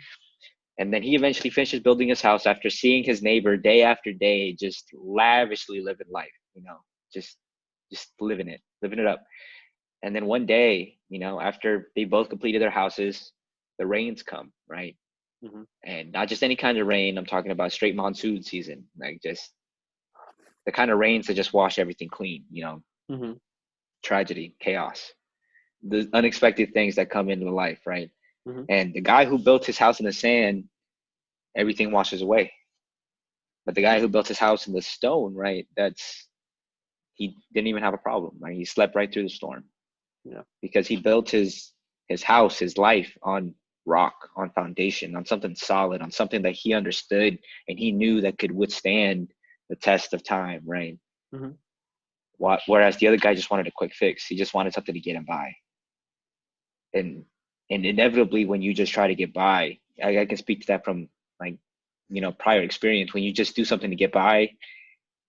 And then he eventually finishes building his house after seeing his neighbor day after day just lavishly living life, just just living it up. And then one day, after they both completed their houses, the rains come, right? Hmm. And not just any kind of rain. I'm talking about straight monsoon season, like just the kind of rains that just wash everything clean. Hmm. Tragedy, chaos, the unexpected things that come into life, right? Hmm. And the guy who built his house in the sand, everything washes away. But the guy who built his house in the stone, right? He didn't even have a problem. Right? He slept right through the storm Yeah. because he built his house, his life on rock, on foundation, on something solid, on something that he understood and he knew that could withstand the test of time, right? Hmm. Whereas the other guy just wanted a quick fix. He just wanted something to get him by. And and inevitably, when you just try to get by, I can speak to that from, like, prior experience. When you just do something to get by,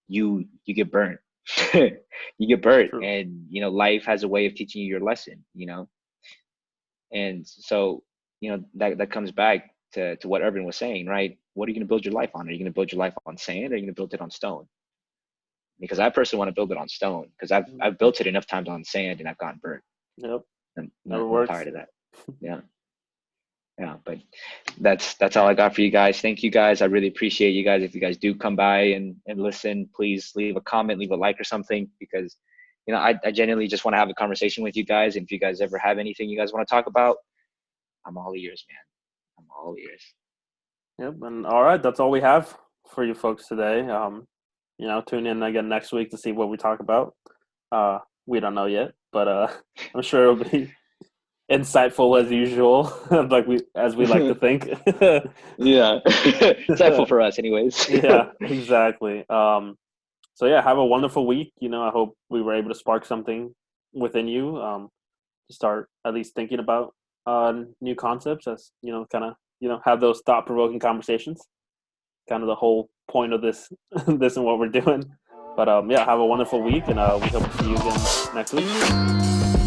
you get burnt. You get burnt, True. and life has a way of teaching you your lesson. And so, that comes back to what Urban was saying, right? What are you going to build your life on? Are you going to build your life on sand, or are you going to build it on stone? Because I personally want to build it on stone, because Mhm. I've built it enough times on sand and I've gotten burnt, Yep. and Never I'm works. tired of that. Yeah. Yeah, but that's all I got for you guys. Thank you guys. I really appreciate you guys. If you guys do come by and listen, please leave a comment, leave a like or something, because I genuinely just want to have a conversation with you guys. And if you guys ever have anything you guys want to talk about, I'm all ears, man. I'm all ears. Yep. And all right, that's all we have for you folks today. Tune in again next week to see what we talk about. We don't know yet, but I'm sure it'll be insightful as usual, like we like to think. Yeah. Insightful for us anyways. Yeah, exactly. So yeah, have a wonderful week. I hope we were able to spark something within you, to start at least thinking about new concepts, as kind of have those thought provoking conversations. Kind of the whole point of this this and what we're doing. But yeah, have a wonderful week, and we hope to see you again next week.